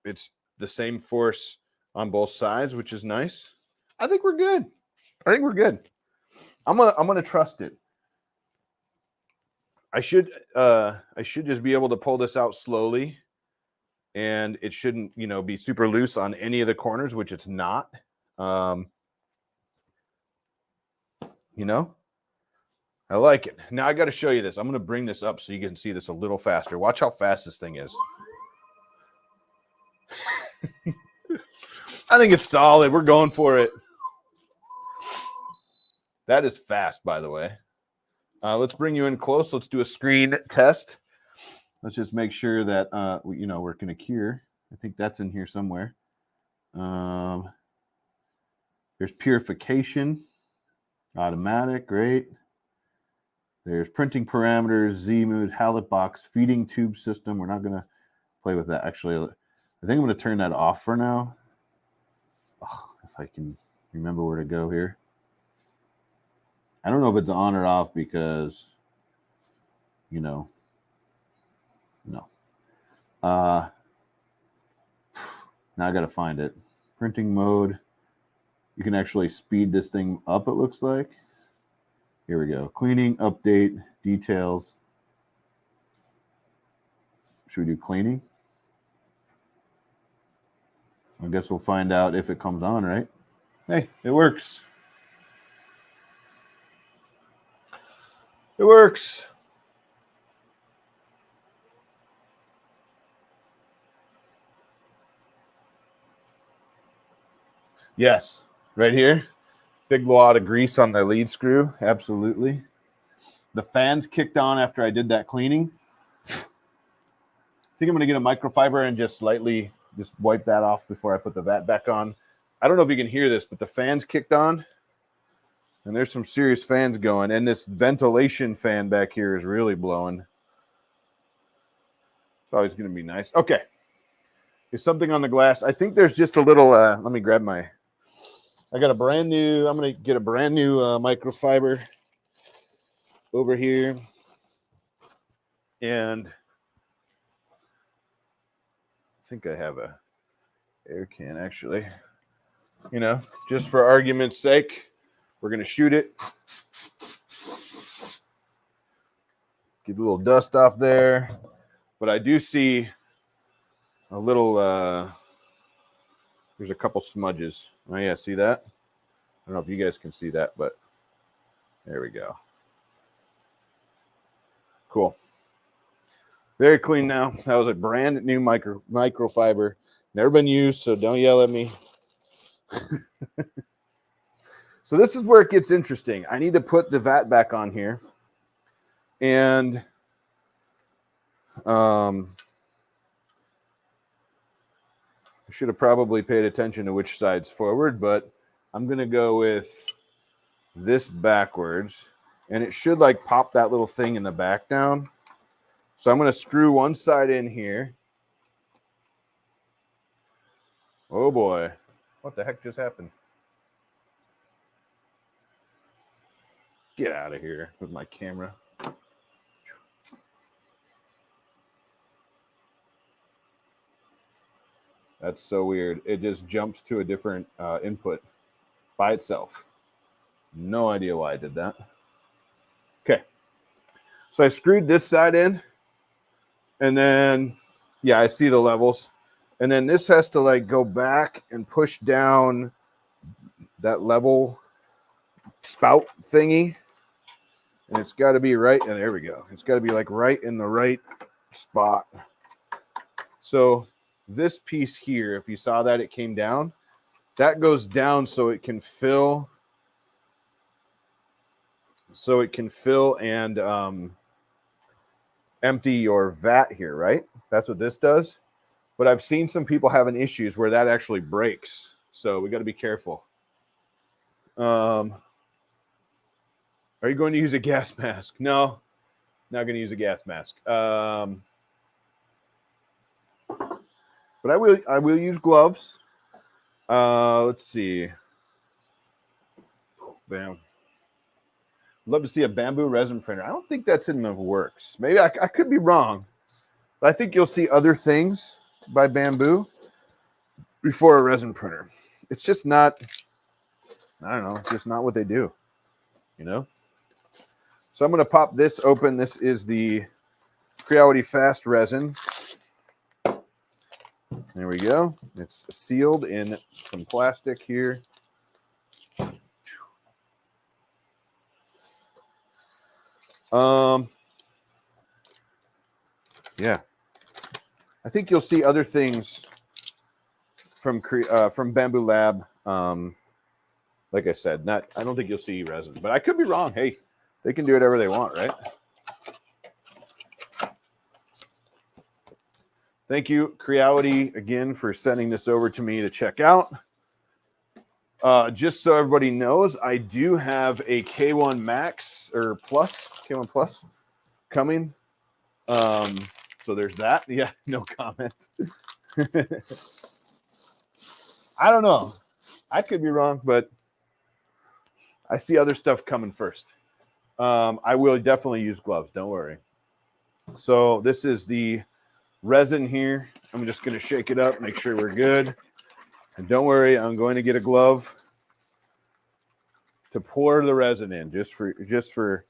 it's the same force on both sides, which is nice. I think we're good. I'm gonna trust it. I should just be able to pull this out slowly and it shouldn't, you know, be super loose on any of the corners, which it's not. You know, I like it. Now I got to show you this. I'm going to bring this up so you can see this a little faster. Watch how fast this thing is. I think it's solid. We're going for it. That is fast, by the way. Let's bring you in close. Let's do a screen test. Let's just make sure that, you know, we're going to cure. I think that's in here somewhere. There's purification. Automatic, great. There's printing parameters, Z-mood, Halot box, feeding tube system. We're not going to play with that. Actually, I think I'm going to turn that off for now. Oh, if I can remember where to go here. I don't know if it's on or off because, you know, no. Now I got to find it. Printing mode. You can actually speed this thing up, it looks like. Here we go. Cleaning, update, details. Should we do cleaning? I guess we'll find out if it comes on, right? Hey, it works. It works. Yes, right here. Big wad of grease on the lead screw. Absolutely. The fans kicked on after I did that cleaning. I think I'm going to get a microfiber and just slightly just wipe that off before I put the vat back on. I don't know if you can hear this, but the fans kicked on. And there's some serious fans going. And this ventilation fan back here is really blowing. It's always going to be nice. Okay. There's something on the glass. I think there's just a little, let me grab my, I got a brand new, I'm going to get a brand new microfiber over here. And I think I have a air can actually, you know, just for argument's sake, we're going to shoot it. Get a little dust off there. But I do see a little, there's a couple smudges. Oh, yeah, see that? I don't know if you guys can see that, but there we go. Cool. Very clean now. That was a brand new microfiber. Never been used, so don't yell at me. So this is where it gets interesting. I need to put the vat back on here. And I should have probably paid attention to which side's forward, but I'm going to go with this backwards. And it should like pop that little thing in the back down. So I'm going to screw one side in here. Oh boy. What the heck just happened? Get out of here with my camera. That's so weird. It just jumps to a different input by itself. No idea why I did that. Okay. So I screwed this side in. And then, yeah, I see the levels. And then this has to like go back and push down that level spout thingy. And it's got to be right. And there we go. It's got to be like right in the right spot. So this piece here, if you saw that, it came down. That goes down so it can fill. So it can fill and empty your vat here, right? That's what this does. But I've seen some people having issues where that actually breaks. So we got to be careful. Are you going to use a gas mask? No, not going to use a gas mask. But I will use gloves. Let's see. Bam. Love to see a bamboo resin printer. I don't think that's in the works. Maybe I could be wrong. But I think you'll see other things by Bamboo before a resin printer. It's just not, I don't know, it's just not what they do, you know? So I'm going to pop this open. This is the Creality Fast Resin. There we go. It's sealed in some plastic here. Yeah. I think you'll see other things from Bamboo Lab. Like I said, I don't think you'll see resin, but I could be wrong. Hey, they can do whatever they want, right? Thank you, Creality, again for sending this over to me to check out. Just so everybody knows, I do have a K1 Max or Plus, K1 Plus coming. So there's that. Yeah, no comment. I don't know. I could be wrong, but I see other stuff coming first. I will definitely use gloves. Don't worry. So this is the resin here. I'm just going to shake it up, make sure we're good. And don't worry, I'm going to get a glove to pour the resin in just for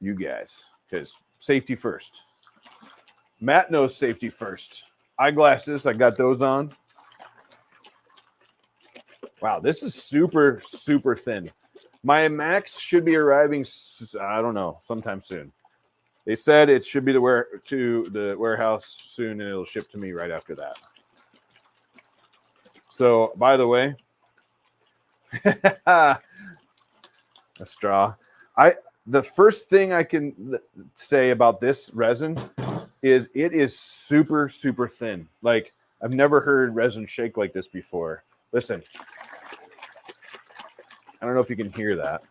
you guys, because safety first. Matt knows safety first. Eyeglasses, I got those on. Wow, this is super, super thin. My Max should be arriving, I don't know, sometime soon. They said it should be to the warehouse soon, and it'll ship to me right after that. So, by the way, a straw. The first thing I can say about this resin is it is super, super thin. Like, I've never heard resin shake like this before. Listen. I don't know if you can hear that.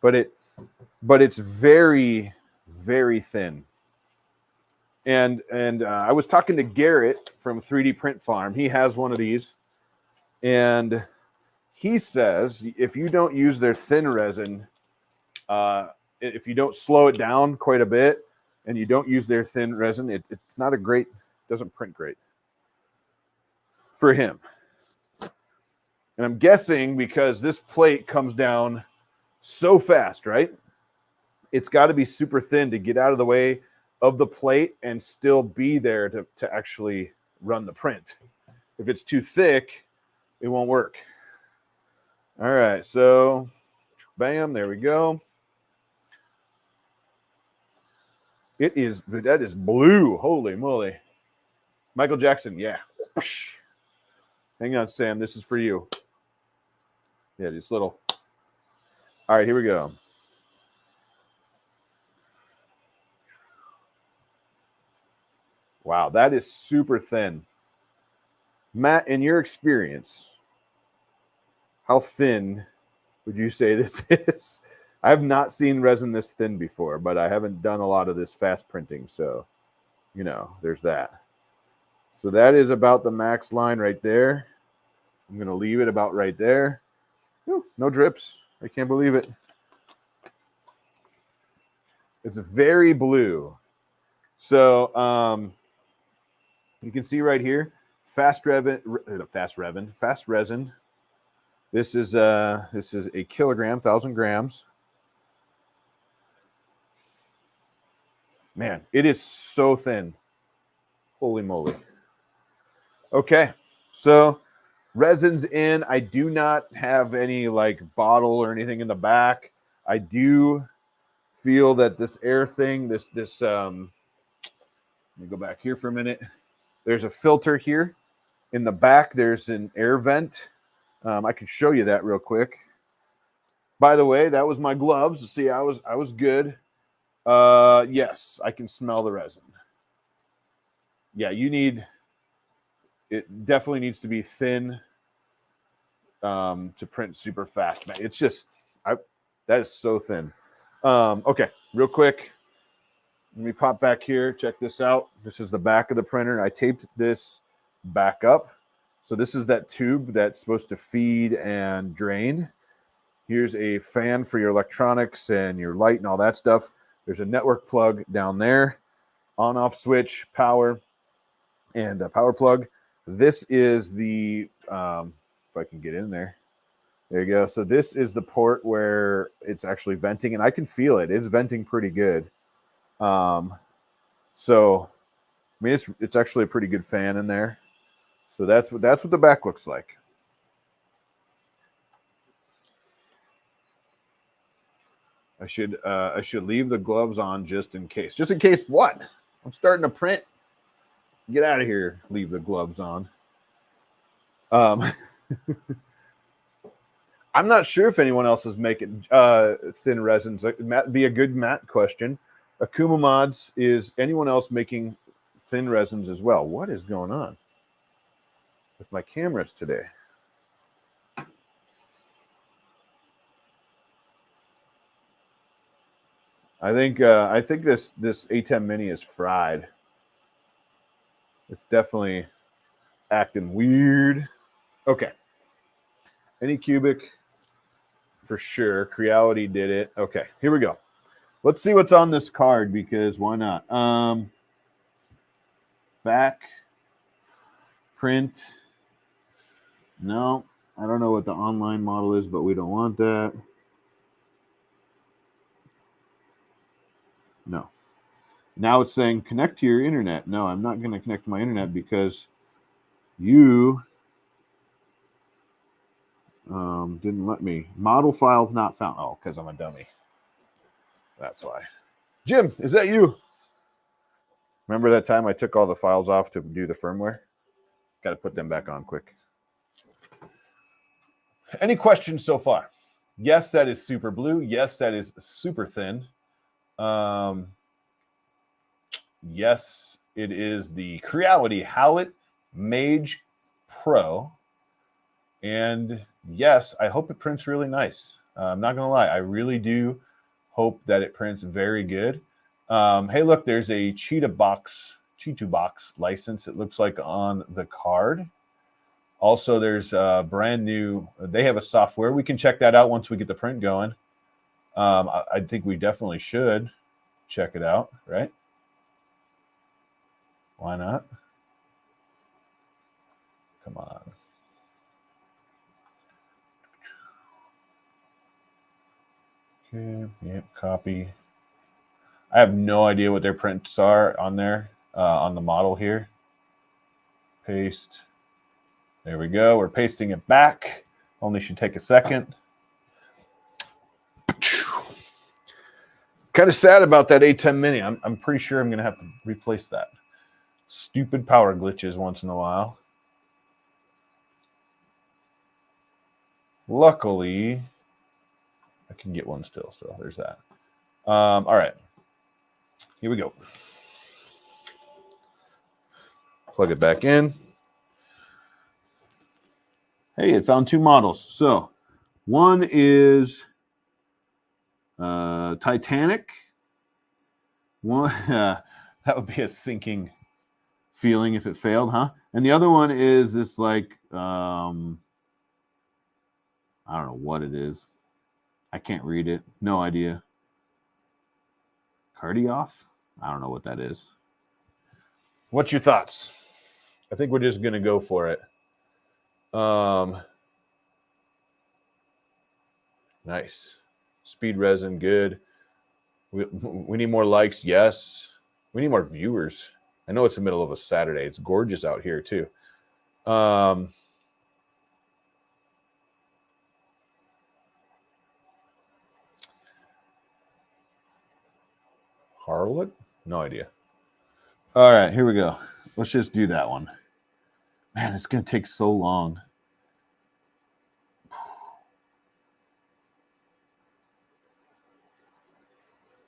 But it's very, very thin. And I was talking to Garrett from 3D Print Farm. He has one of these. And he says if you don't use their thin resin, if you don't slow it down quite a bit and you don't use their thin resin, it's not a great, doesn't print great for him. And I'm guessing because this plate comes down so fast, right? It's got to be super thin to get out of the way of the plate and still be there to actually run the print. If it's too thick, it won't work. All right, so bam, there we go. That is blue. Holy moly. Michael Jackson, yeah. Hang on, Sam. This is for you. Yeah, just little. All right, here we go. Wow, that is super thin. Matt, in your experience, how thin would you say this is? I have not seen resin this thin before, but I haven't done a lot of this fast printing. So, you know, there's that. So that is about the max line right there. I'm going to leave it about right there. Ooh, no drips. I can't believe it. It's very blue. So you can see right here, fast resin. This is a kilogram, 1,000 grams. Man, it is so thin. Holy moly. Okay, so resin's in. I do not have any like bottle or anything in the back. I do feel that this air thing, let me go back here for a minute. There's a filter here. In the back, there's an air vent. I can show you that real quick. By the way, that was my gloves. See, I was good. Yes, I can smell the resin. Yeah, it definitely needs to be thin to print super fast. Man, it's just, that is so thin. Okay, real quick. Let me pop back here. Check this out. This is the back of the printer. I taped this back up. So this is that tube that's supposed to feed and drain. Here's a fan for your electronics and your light and all that stuff. There's a network plug down there, on-off switch, power, and a power plug. This is the, if I can get in there. There you go. So this is the port where it's actually venting, and I can feel it. It's venting pretty good. So I mean, it's actually a pretty good fan in there. So that's what the back looks like. I should leave the gloves on just in case. Just in case what? I'm starting to print. Get out of here. Leave the gloves on. I'm not sure if anyone else is making thin resins. Matt, be a good Matt question. Akuma Mods, is anyone else making thin resins as well? What is going on with my cameras today? I think this A10 Mini is fried. It's definitely acting weird. Okay. Anycubic for sure. Creality did it. Okay, here we go. Let's see what's on this card because why not? Back print. No, I don't know what the online model is, but we don't want that. No. Now it's saying connect to your internet. No, I'm not going to connect to my internet because you didn't let me. Model files not found. Oh, because I'm a dummy. That's why. Jim, is that you? Remember that time I took all the files off to do the firmware? Got to put them back on quick. Any questions so far? Yes, that is super blue. Yes, that is super thin. Yes, it is the Creality Halot Mage Pro. And yes, I hope it prints really nice. I'm not going to lie. I really do hope that it prints very good. Hey, look, there's a Cheetah Box license, it looks like, on the card. Also, there's a brand new, they have a software. We can check that out once we get the print going. I think we definitely should check it out, right? Why not? Come on. Okay, yep, copy. I have no idea what their prints are on there, on the model here. Paste. There we go. We're pasting it back. Only should take a second. Kind of sad about that A10 Mini. I'm pretty sure I'm going to have to replace that. Stupid power glitches once in a while. Luckily, I can get one still, so there's that. All right. Here we go. Plug it back in. Hey, it found two models. So one is Titanic. One that would be a sinking feeling if it failed, huh? And the other one is this, like, I don't know what it is. I can't read it. No idea. Cardioff? I don't know what that is. What's your thoughts? I think we're just gonna go for it. Nice. Speed resin, good. We need more likes, yes. We need more viewers. I know it's the middle of a Saturday. It's gorgeous out here too. Harlot? No idea. All right, here we go. Let's just do that one. Man, it's going to take so long.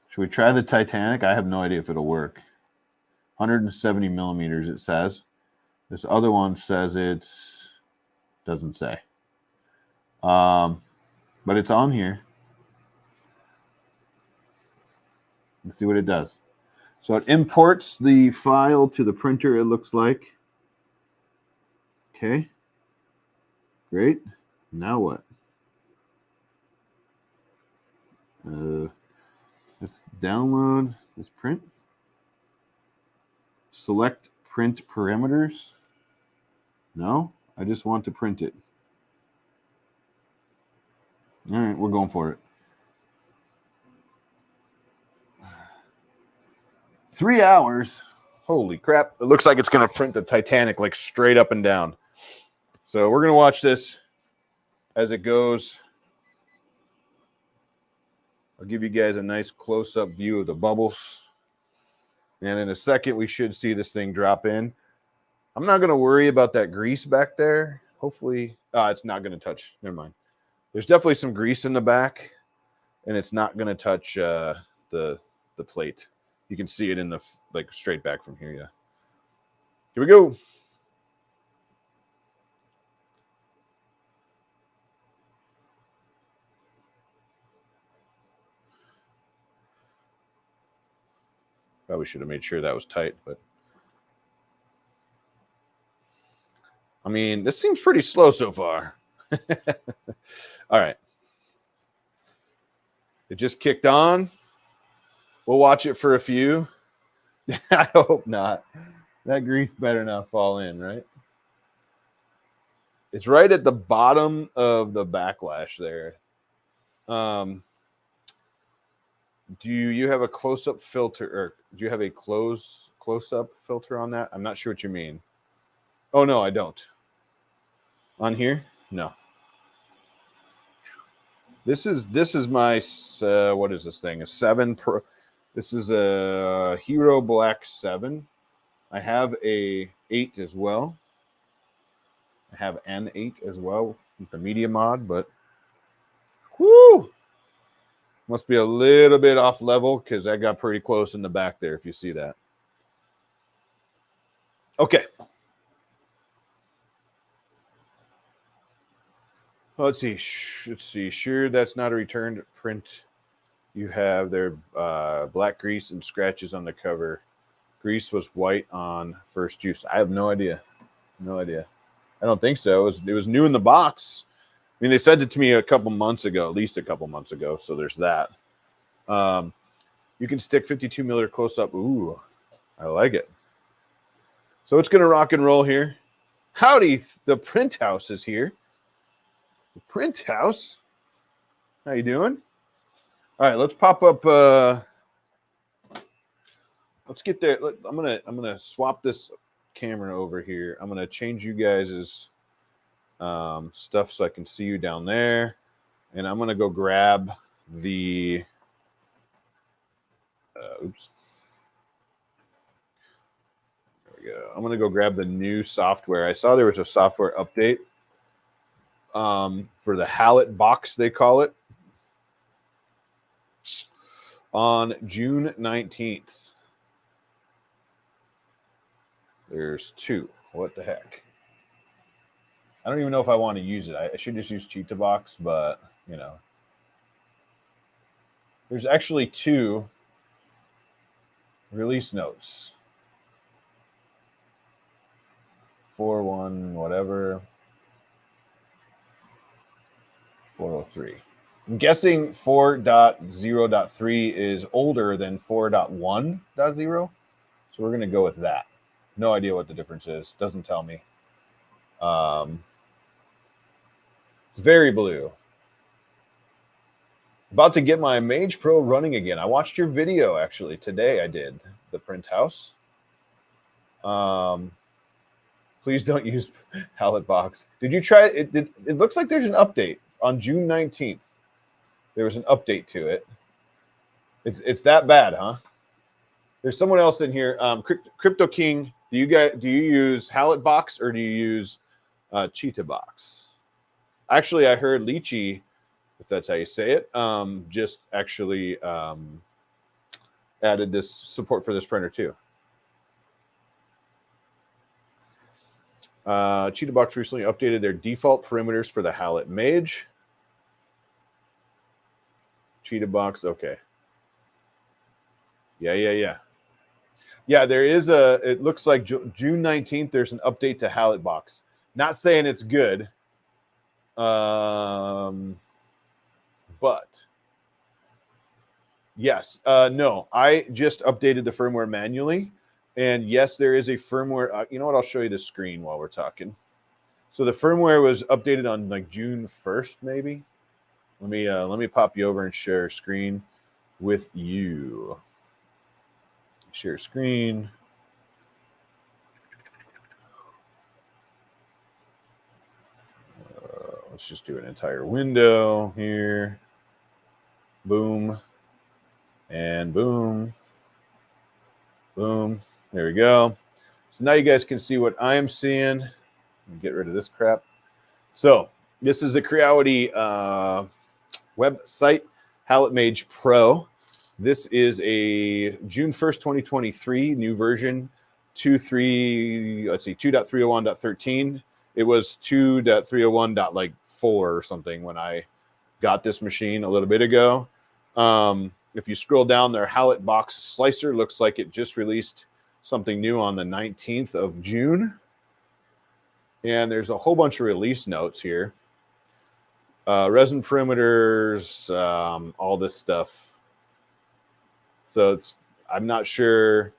Should we try the Titanic? I have no idea if it'll work. 170 millimeters, it says. This other one says it's... doesn't say. But it's on here. Let's see what it does. So it imports the file to the printer, it looks like. Okay. Great. Now what? Let's download. Let's print. Select print parameters. No, I just want to print it. All right, we're going for it. 3 hours. Holy crap. It looks like it's going to print the Titanic like straight up and down. So we're going to watch this as it goes. I'll give you guys a nice close-up view of the bubbles. And in a second, we should see this thing drop in. I'm not going to worry about that grease back there. Hopefully, it's not going to touch. Never mind. There's definitely some grease in the back, and it's not going to touch the plate. You can see it in the like straight back from here. Yeah. Here we go. Probably should have made sure that was tight, but I mean, this seems pretty slow so far. All right. It just kicked on. We'll watch it for a few. I hope not. That grease better not fall in, right? It's right at the bottom of the backlash there. Do you have a close-up filter, or do you have a close-up filter on that? I'm not sure what you mean. Oh, no, I don't. On here? No. This is my, what is this thing? A 7 Pro. This is a Hero Black 7. I have a 8 as well. I have an 8 as well with the media mod, but whoo! Must be a little bit off level because I got pretty close in the back there, if you see that. Okay. Let's see. Sure, that's not a returned print. You have their black grease and scratches on the cover. Grease was white on first use. I have no idea. No idea. I don't think so. It was new in the box. I mean, they sent it to me a couple months ago, at least a couple months ago. So there's that. You can stick 52 miller close up. Ooh, I like it. So it's going to rock and roll here. Howdy, the print house is here. The print house. How you doing? All right, let's pop up. Let's get there. I'm gonna swap this camera over here. I'm gonna change you guys's stuff so I can see you down there, and I'm gonna go grab the. Oops. There we go. I'm gonna go grab the new software. I saw there was a software update for the Halot box, they call it, on June 19th. There's 2. What the heck? I don't even know if I want to use it. I should just use Cheetah Box, but you know, there's actually 2 release notes. 4.1 whatever. 403. I'm guessing 4.0.3 is older than 4.1.0. So we're going to go with that. No idea what the difference is. Doesn't tell me. It's very blue. About to get my Mage Pro running again. I watched your video actually today. I did the print house. Please don't use Halot box. Did you try it? It looks like there's an update on June 19th. There was an update to it. It's that bad, huh? There's someone else in here. Crypto King, do you use Halot box or do you use Cheetah box? Actually, I heard Lychee, if that's how you say it, just actually added this support for this printer too. Cheetah box recently updated their default perimeters for the Halot Mage. Cheetah box, okay. Yeah, there is it looks like June 19th, there's an update to Halot box. Not saying it's good. But yes, no, I just updated the firmware manually. And yes, there is a firmware. You know what? I'll show you the screen while we're talking. So the firmware was updated on like June 1st, maybe. Let me pop you over and share screen with you. Share screen. Let's just do an entire window here. Boom. And boom. Boom. There we go. So now you guys can see what I am seeing. Get rid of this crap. So this is the Creality website, Halot Mage Pro. This is a June 1st, 2023 new version, 2.301.13. It was 2.301.4 or something when I got this machine a little bit ago. If you scroll down, their Halot box slicer looks like it just released something new on the 19th of June. And there's a whole bunch of release notes here. Resin perimeters, all this stuff. So I'm not sure.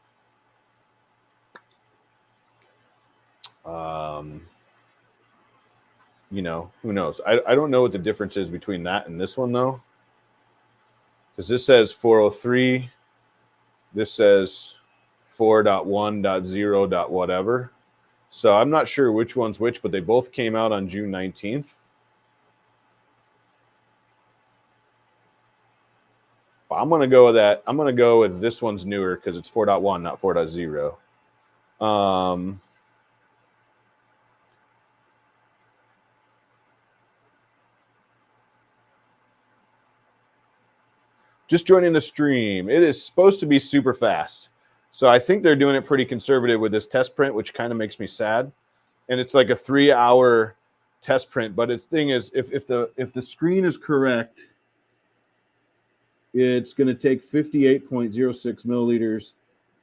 You know, who knows? I don't know what the difference is between that and this one, though. Because this says 403. This says 4.1.0. whatever. So I'm not sure which one's which, but they both came out on June 19th. I'm going to go with that. I'm going to go with this one's newer because it's 4.1, not 4.0. Just joining the stream. It is supposed to be super fast. So I think they're doing it pretty conservative with this test print, which kind of makes me sad. And it's like a 3-hour test print. But its thing is, if the screen is correct, it's going to take 58.06 milliliters.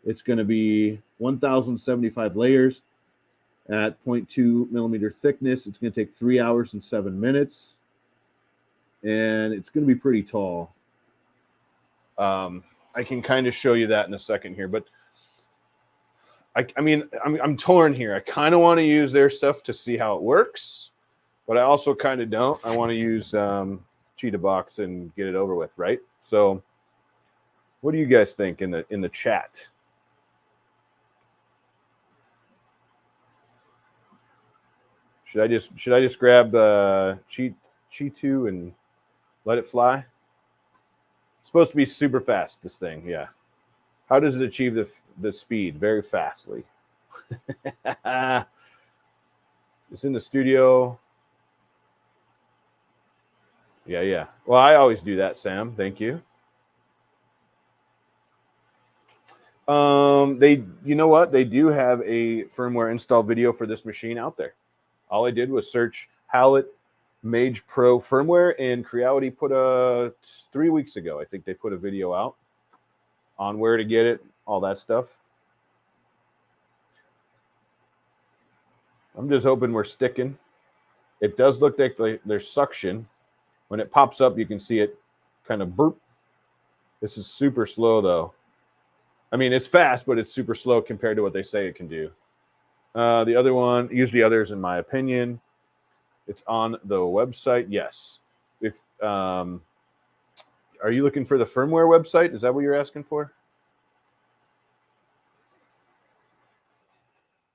It's going to be 1,075 layers at 0.2 millimeter thickness. It's going to take 3 hours and 7 minutes. And it's going to be pretty tall. I can kind of show you that in a second here, but I mean, I'm torn here. I kind of want to use their stuff to see how it works, but I also kind of don't. I want to use Cheetah Box and get it over with, right? So, what do you guys think in the chat? Should I just grab Cheetah and let it fly? It's supposed to be super fast, this thing, yeah. How does it achieve the speed? Very fastly. It's in the studio. Yeah. Well, I always do that, Sam. Thank you. You know what? They do have a firmware install video for this machine out there. All I did was search Halot Mage Pro firmware, and Creality put 3 weeks ago, I think they put a video out on where to get it, all that stuff. I'm just hoping we're sticking. It does look like there's suction. When it pops up, you can see it kind of burp. This is super slow, though. I mean, it's fast, but it's super slow compared to what they say it can do. The other one, use the others, in my opinion. It's on the website. Yes. If are you looking for the firmware website? Is that what you're asking for?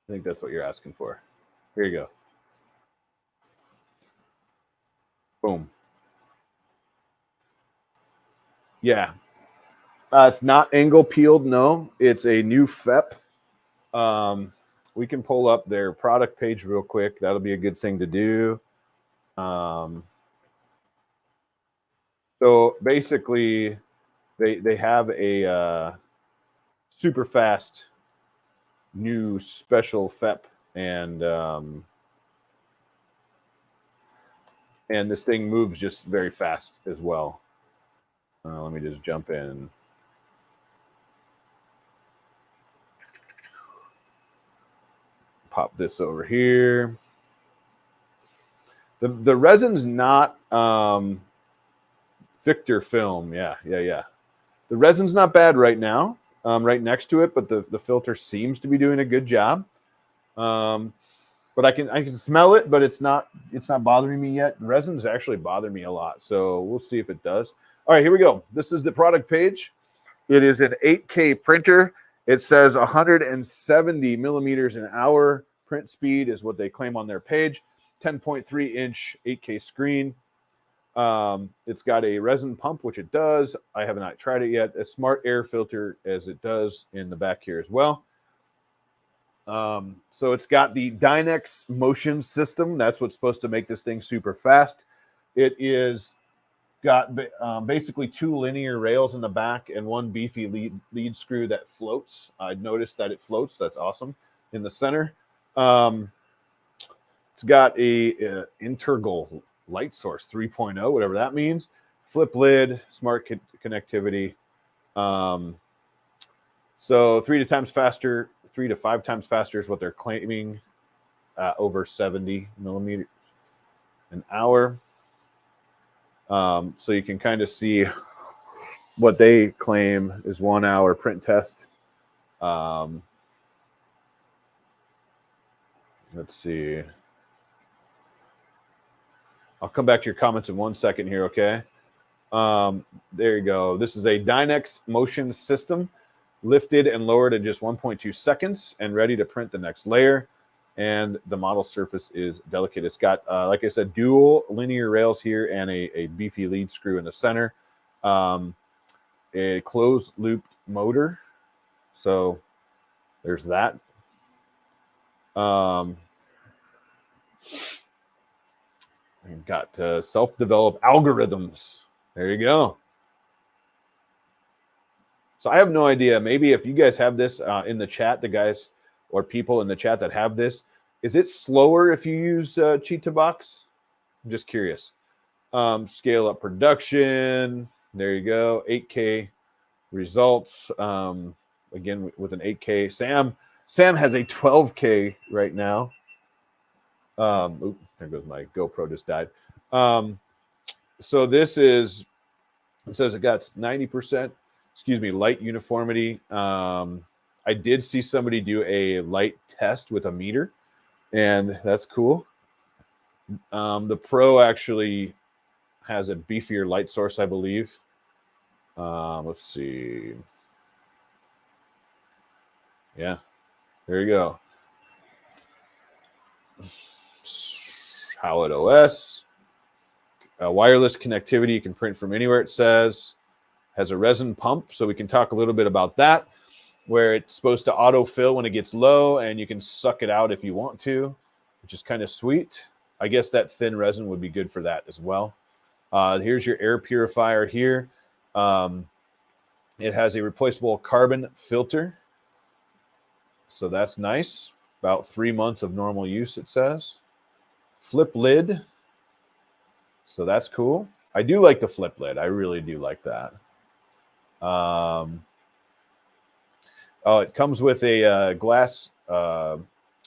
I think that's what you're asking for. Here you go. Boom. Yeah. It's not angle peeled. No, it's a new FEP. We can pull up their product page real quick. That'll be a good thing to do. So basically, they have a super fast new special FEP, and this thing moves just very fast as well. Let me just jump in. Pop this over here. The resin's not Victor film. Yeah. The resin's not bad right now, right next to it, but the filter seems to be doing a good job. But I can smell it, but it's not bothering me yet. Resin's actually bothering me a lot, so we'll see if it does. All right, here we go. This is the product page. It is an 8K printer. It says 170 millimeters an hour print speed is what they claim on their page. 10.3-inch 8K screen. It's got a resin pump, which it does. I have not tried it yet. A smart air filter, as it does in the back here as well. So it's got the Dynex motion system. That's what's supposed to make this thing super fast. It is got basically 2 linear rails in the back and 1 beefy lead screw that floats. I noticed that it floats. That's awesome. In the center, it's got a integral light source 3.0, whatever that means. Flip lid, smart connectivity. So 3 to 5 times faster is what they're claiming. Over 70 millimeters an hour. So you can kind of see what they claim is 1 hour print test. Let's see. I'll come back to your comments in 1 second here, okay? There you go. This is a Dynex motion system, lifted and lowered in just 1.2 seconds and ready to print the next layer. And the model surface is delicate. It's got, like I said, dual linear rails here and a beefy lead screw in the center. A closed-looped motor. So there's that. We've got self-developed algorithms. There you go. So I have no idea. Maybe if you guys have this in the chat, the guys or people in the chat that have this, is it slower if you use Cheetahbox? I'm just curious. Scale up production. There you go. 8K results. Again, with an 8K. Sam has a 12K right now. Oop, there goes my GoPro, just died. So this is, it says it got 90%, light uniformity. I did see somebody do a light test with a meter, and that's cool. The Pro actually has a beefier light source, I believe. Let's see. Yeah, there you go. Halot OS. Wireless connectivity. You can print from anywhere, it says. Has a resin pump, so we can talk a little bit about that, where it's supposed to autofill when it gets low, and you can suck it out if you want to, which is kind of sweet. I guess that thin resin would be good for that as well. Here's your air purifier here. It has a replaceable carbon filter, so that's nice. About 3 months of normal use, it says. Flip lid, so that's cool. I do like the flip lid. I really do like that. Oh, it comes with a glass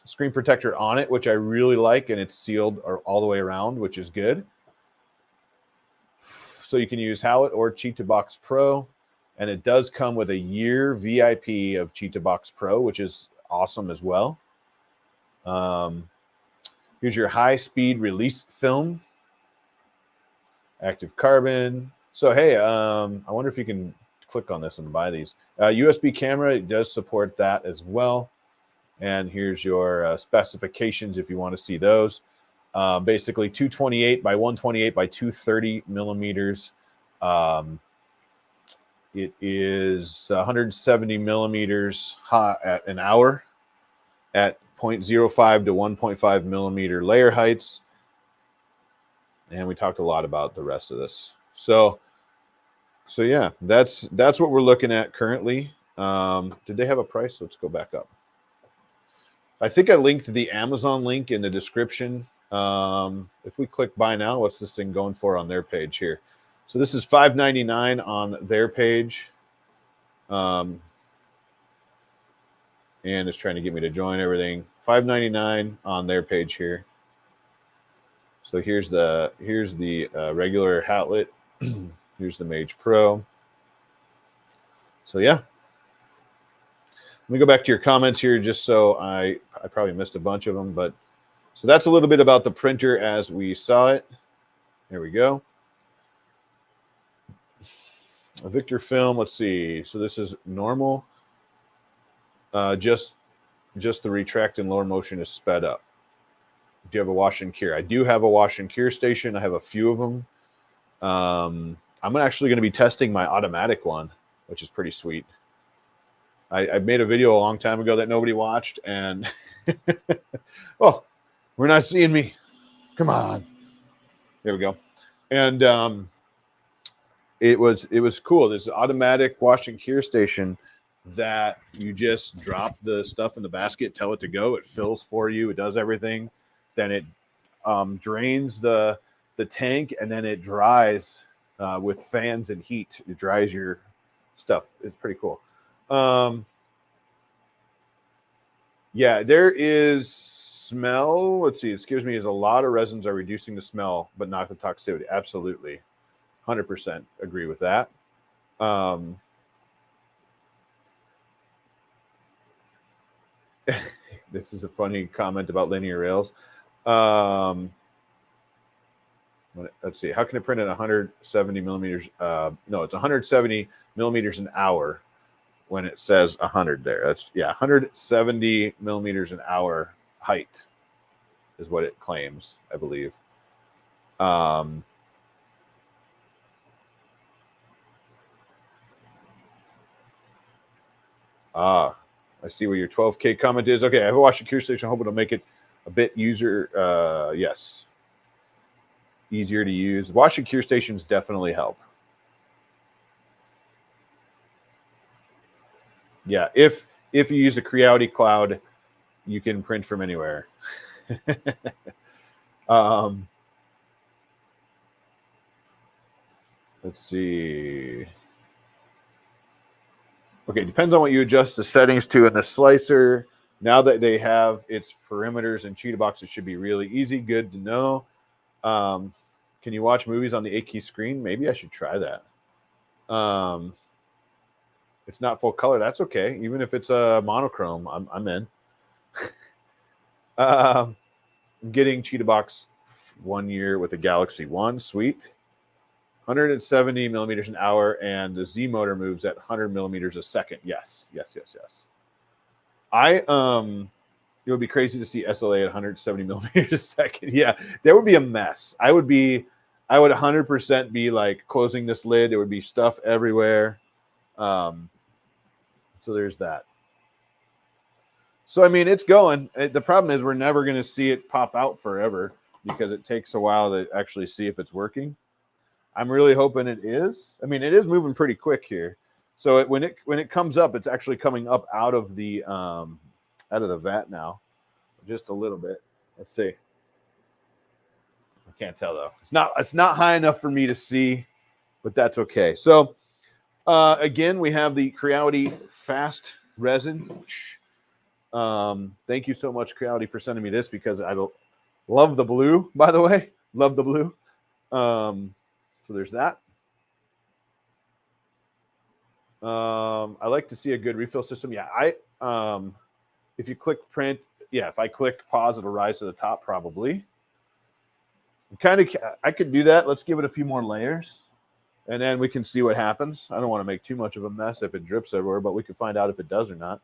screen protector on it, which I really like, and it's sealed all the way around, which is good. So you can use Halot or Cheetahbox Pro, and it does come with a year VIP of Cheetahbox Pro, which is awesome as well. Here's your high-speed release film. Active carbon. So, hey, I wonder if you can click on this and buy these. USB camera, it does support that as well. And here's your specifications if you want to see those. Basically 228 by 128 by 230 millimeters. It is 170 millimeters hot at an hour at 0.05 to 1.5 millimeter layer heights. And we talked a lot about the rest of this. So yeah, that's what we're looking at currently. Did they have a price? Let's go back up. I think I linked the Amazon link in the description. If we click buy now, what's this thing going for on their page here? So this is $5.99 on their page. And it's trying to get me to join everything. $5.99 on their page here. So here's the regular Halot. Here's the Mage Pro. So yeah. Let me go back to your comments here, just so I probably missed a bunch of them, but so that's a little bit about the printer as we saw it. There we go. A Victor film. Let's see. So this is normal. Just the retract and lower motion is sped up. Do you have a wash and cure? I do have a wash and cure station. I have a few of them. I'm actually going to be testing my automatic one, which is pretty sweet. I made a video a long time ago that nobody watched, and oh, we're not seeing me. Come on. There we go. And it was cool. There's an automatic wash and cure station that you just drop the stuff in the basket, tell it to go. It fills for you. It does everything. Then it drains the tank, and then it dries with fans and heat. It dries your stuff. It's pretty cool. Yeah, there is smell. Let's see. It scares me as a lot of resins are reducing the smell, but not the toxicity. Absolutely. 100% agree with that. This is a funny comment about linear rails. Let's see. How can it print at 170 millimeters? No, it's 170 millimeters an hour when it says 100 there. That's, yeah, 170 millimeters an hour height is what it claims, I believe. I see where your 12K comment is. Okay, I have a wash and cure station. I hope it'll make it a bit yes, easier to use. Wash and cure stations definitely help. Yeah, if you use the Creality Cloud, you can print from anywhere. Let's see. Okay, depends on what you adjust the settings to in the slicer. Now that they have its perimeters and cheetah box, it should be really easy. Good to know. Can you watch movies on the 8-key screen? Maybe I should try that. It's not full color. That's okay. Even if it's a monochrome, I'm in. I'm getting cheetah box 1 year with a Galaxy One. Sweet. 170 millimeters an hour, and the Z motor moves at 100 millimeters a second. Yes. It would be crazy to see SLA at 170 millimeters a second. Yeah, that would be a mess. I would 100% be like closing this lid. There would be stuff everywhere. So there's that. So, I mean, it's going. The problem is we're never going to see it pop out forever because it takes a while to actually see if it's working. I'm really hoping it is. I mean, it is moving pretty quick here. So when it comes up, it's actually coming up out of the vat now, just a little bit. Let's see. I can't tell though. It's not high enough for me to see, but that's okay. So again, we have the Creality Fast Resin. Thank you so much, Creality, for sending me this because I love the blue. By the way, love the blue. So there's that. I like to see a good refill system. Yeah, if you click print, yeah, if I click pause, it'll rise to the top probably. I could do that. Let's give it a few more layers, and then we can see what happens. I don't want to make too much of a mess if it drips everywhere, but we can find out if it does or not.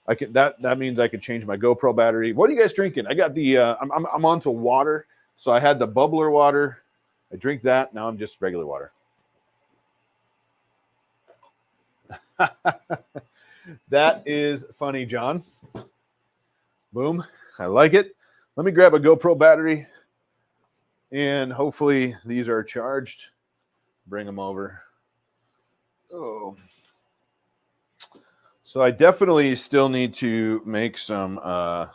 That means I could change my GoPro battery. What are you guys drinking? I got the I'm onto water, so I had the bubbler water. I drink that. Now I'm just regular water. That is funny, John. Boom. I like it. Let me grab a GoPro battery, and hopefully these are charged. Bring them over. Oh. So I definitely still need to make some I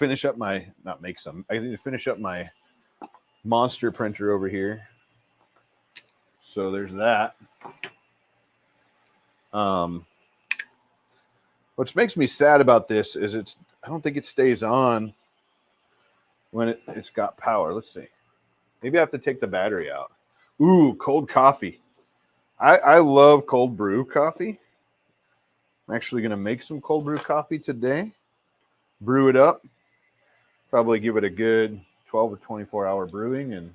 need to finish up my monster printer over here. So there's that. What makes me sad about this is I don't think it stays on when it's got power. Let's see. Maybe I have to take the battery out. Ooh, cold coffee. I love cold brew coffee. I'm actually going to make some cold brew coffee today. Brew it up. Probably give it a good 12 or 24 hour brewing and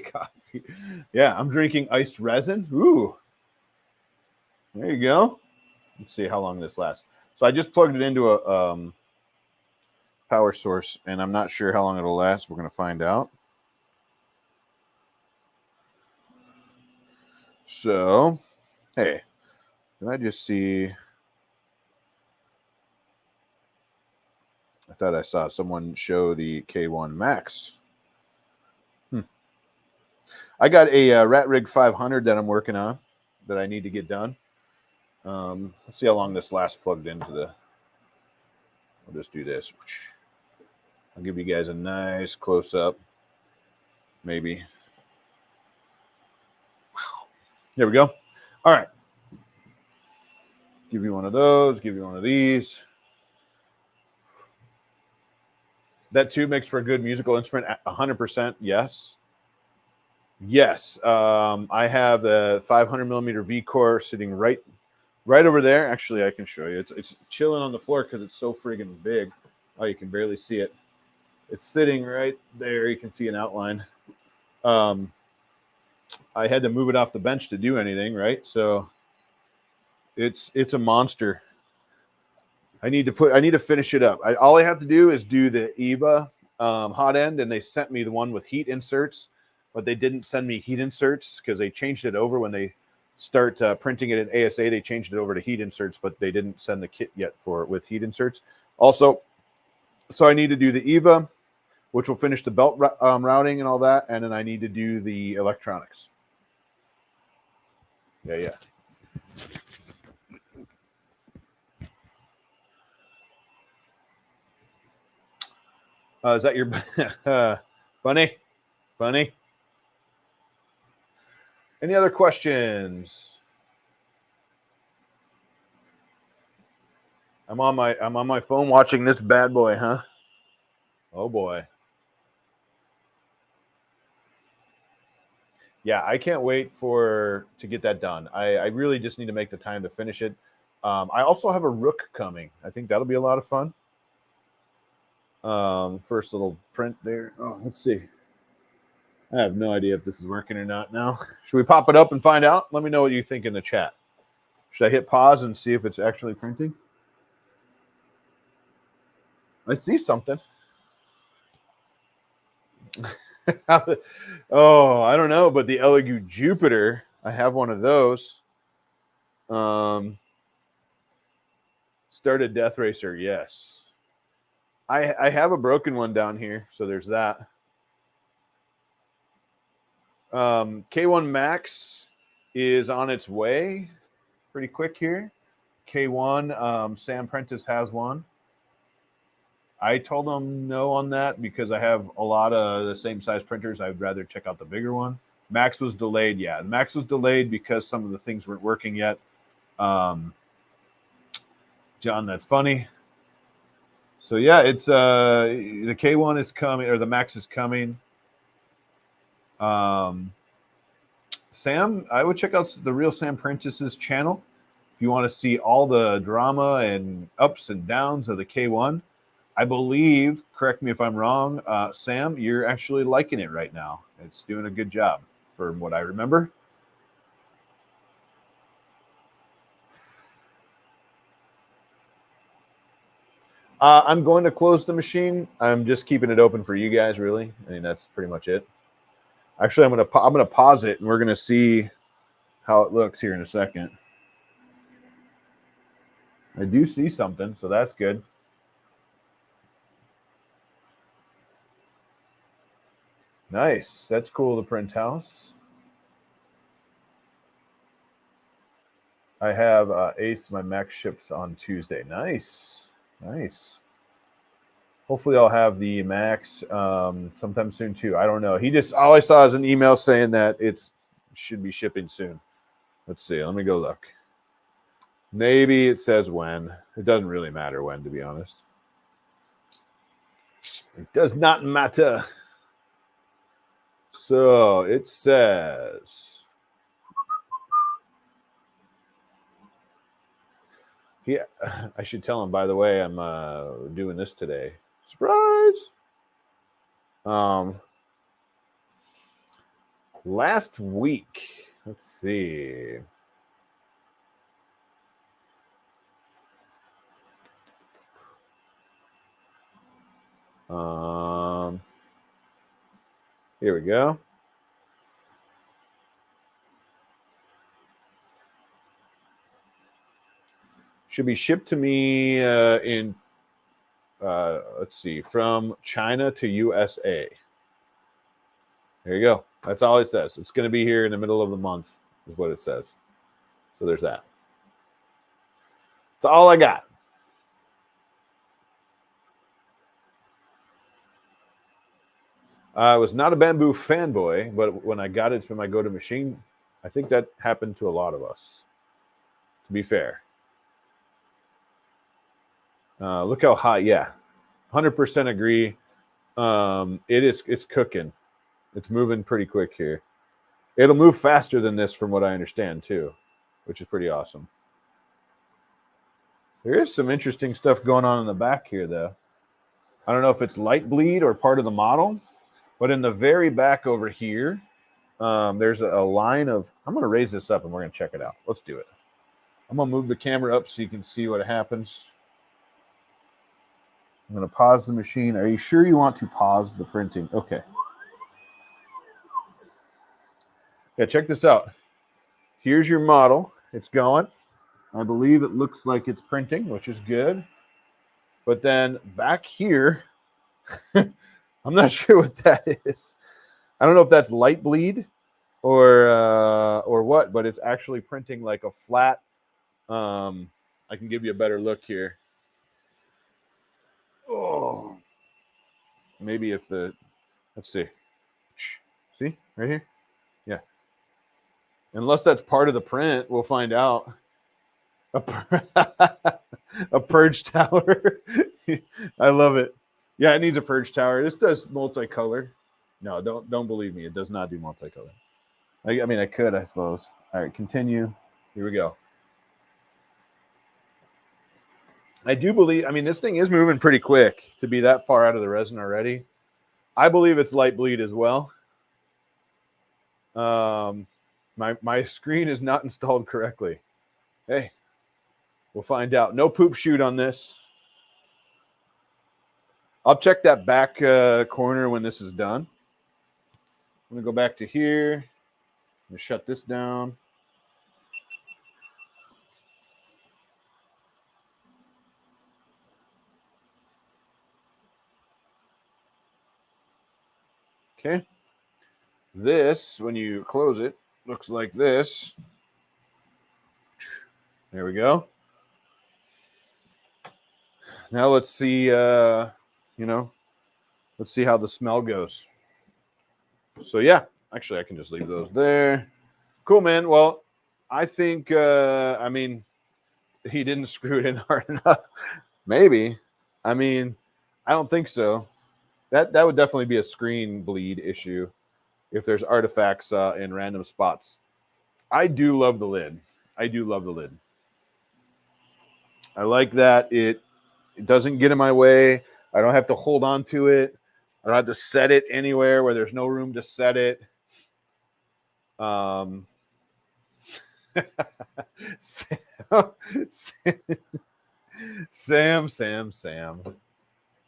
coffee. Yeah, I'm drinking iced resin. Ooh. There you go. Let's see how long this lasts. So I just plugged it into a power source, and I'm not sure how long it'll last. We're going to find out. So, hey, did I just see? I thought I saw someone show the K1 Max. I got a Rat Rig 500 that I'm working on that I need to get done. Let's see how long this lasts plugged into the. I'll just do this. I'll give you guys a nice close up. Maybe. There we go. All right. Give you one of those. Give you one of these. That tube makes for a good musical instrument. 100%. Yes. Yes. I have the 500 millimeter V core sitting right over there. Actually, I can show you. It's chilling on the floor because it's so friggin' big. Oh, you can barely see it. It's sitting right there. You can see an outline. I had to move it off the bench to do anything, right? So it's a monster. I need to finish it up. All I have to do is do the EVA hot end, and they sent me the one with heat inserts, but they didn't send me heat inserts because they changed it over when they start printing it in ASA. They changed it over to heat inserts, but they didn't send the kit yet with heat inserts. Also, so I need to do the EVA, which will finish the belt routing and all that, and then I need to do the electronics. Yeah. Is that your funny? Funny? Any other questions? I'm on my phone watching this bad boy, huh? Oh boy. Yeah, I can't wait to get that done. I really just need to make the time to finish it. I also have a Rook coming. I think that'll be a lot of fun. First little print there. Oh, let's see. I have no idea if this is working or not now. Should we pop it up and find out? Let me know what you think in the chat. Should I hit pause and see if it's actually printing? I see something. Oh, I don't know, but the Elegoo Jupiter, I have one of those. Started Death Racer, yes. I have a broken one down here, so there's that. K1 Max is on its way pretty quick here. K1, Sam Prentice has one. I told him no on that because I have a lot of the same size printers. I'd rather check out the bigger one. Max was delayed. Yeah, Max was delayed because some of the things weren't working yet. John, that's funny. So yeah, it's the K1 is coming, or the Max is coming. Sam, I would check out the real Sam Prentice's channel if you want to see all the drama and ups and downs of the K1. I believe, correct me if I'm wrong, Sam, you're actually liking it right now. It's doing a good job from what I remember. I'm going to close the machine. I'm just keeping it open for you guys, really. I mean, that's pretty much it. Actually, I'm gonna pause it, and we're gonna see how it looks here in a second. I do see something, so that's good. Nice. That's cool, the print house. I have Ace, my Max ships on Tuesday. Nice. Nice. Hopefully I'll have the Max sometime soon too. I don't know. All I saw is an email saying that it should be shipping soon. Let's see. Let me go look. Maybe it says when. It doesn't really matter when, to be honest. It does not matter. So it says, yeah, I should tell him, by the way, I'm doing this today. Surprise! Last week, let's see. Here we go. Should be shipped to me in, let's see, from China to USA. There you go. That's all it says. It's going to be here in the middle of the month, is what it says. So there's that. That's all I got. I was not a Bamboo fanboy, but when I got it, it's been my go-to machine. I think that happened to a lot of us, to be fair. Look how hot. Yeah, 100% agree. It's cooking. It's moving pretty quick here. It'll move faster than this from what I understand too, which is pretty awesome. There is some interesting stuff going on in the back here though. I don't know if it's light bleed or part of the model, but in the very back over here, there's a line of, I'm going to raise this up and we're going to check it out. Let's do it. I'm going to move the camera up so you can see what happens. I'm going to pause the machine. Are you sure you want to pause the printing? Okay. Yeah, check this out. Here's your model. It's going. I believe it looks like it's printing, which is good. But then back here, I'm not sure what that is. I don't know if that's light bleed or what, but it's actually printing like a flat. I can give you a better look here. Oh, maybe if the, let's see. See right here? Yeah. Unless that's part of the print, we'll find out. A purge tower. I love it. Yeah, it needs a purge tower. This does multicolor. No, don't believe me. It does not do multicolor. I mean, I could, I suppose. All right, continue. Here we go. I do believe, I mean, this thing is moving pretty quick to be that far out of the resin already. I believe it's light bleed as well. My screen is not installed correctly. Hey, we'll find out. No poop shoot on this. I'll check that back corner when this is done. I'm going to go back to here. I'm going to shut this down. Okay. This, when you close it, looks like this. There we go. Now let's see, let's see how the smell goes. So yeah, actually I can just leave those there. Cool, man. Well, I think, I mean, he didn't screw it in hard enough. Maybe. I mean, I don't think so. That would definitely be a screen bleed issue if there's artifacts in random spots. I do love the lid. I do love the lid. I like that it doesn't get in my way. I don't have to hold on to it. I don't have to set it anywhere where there's no room to set it. Sam.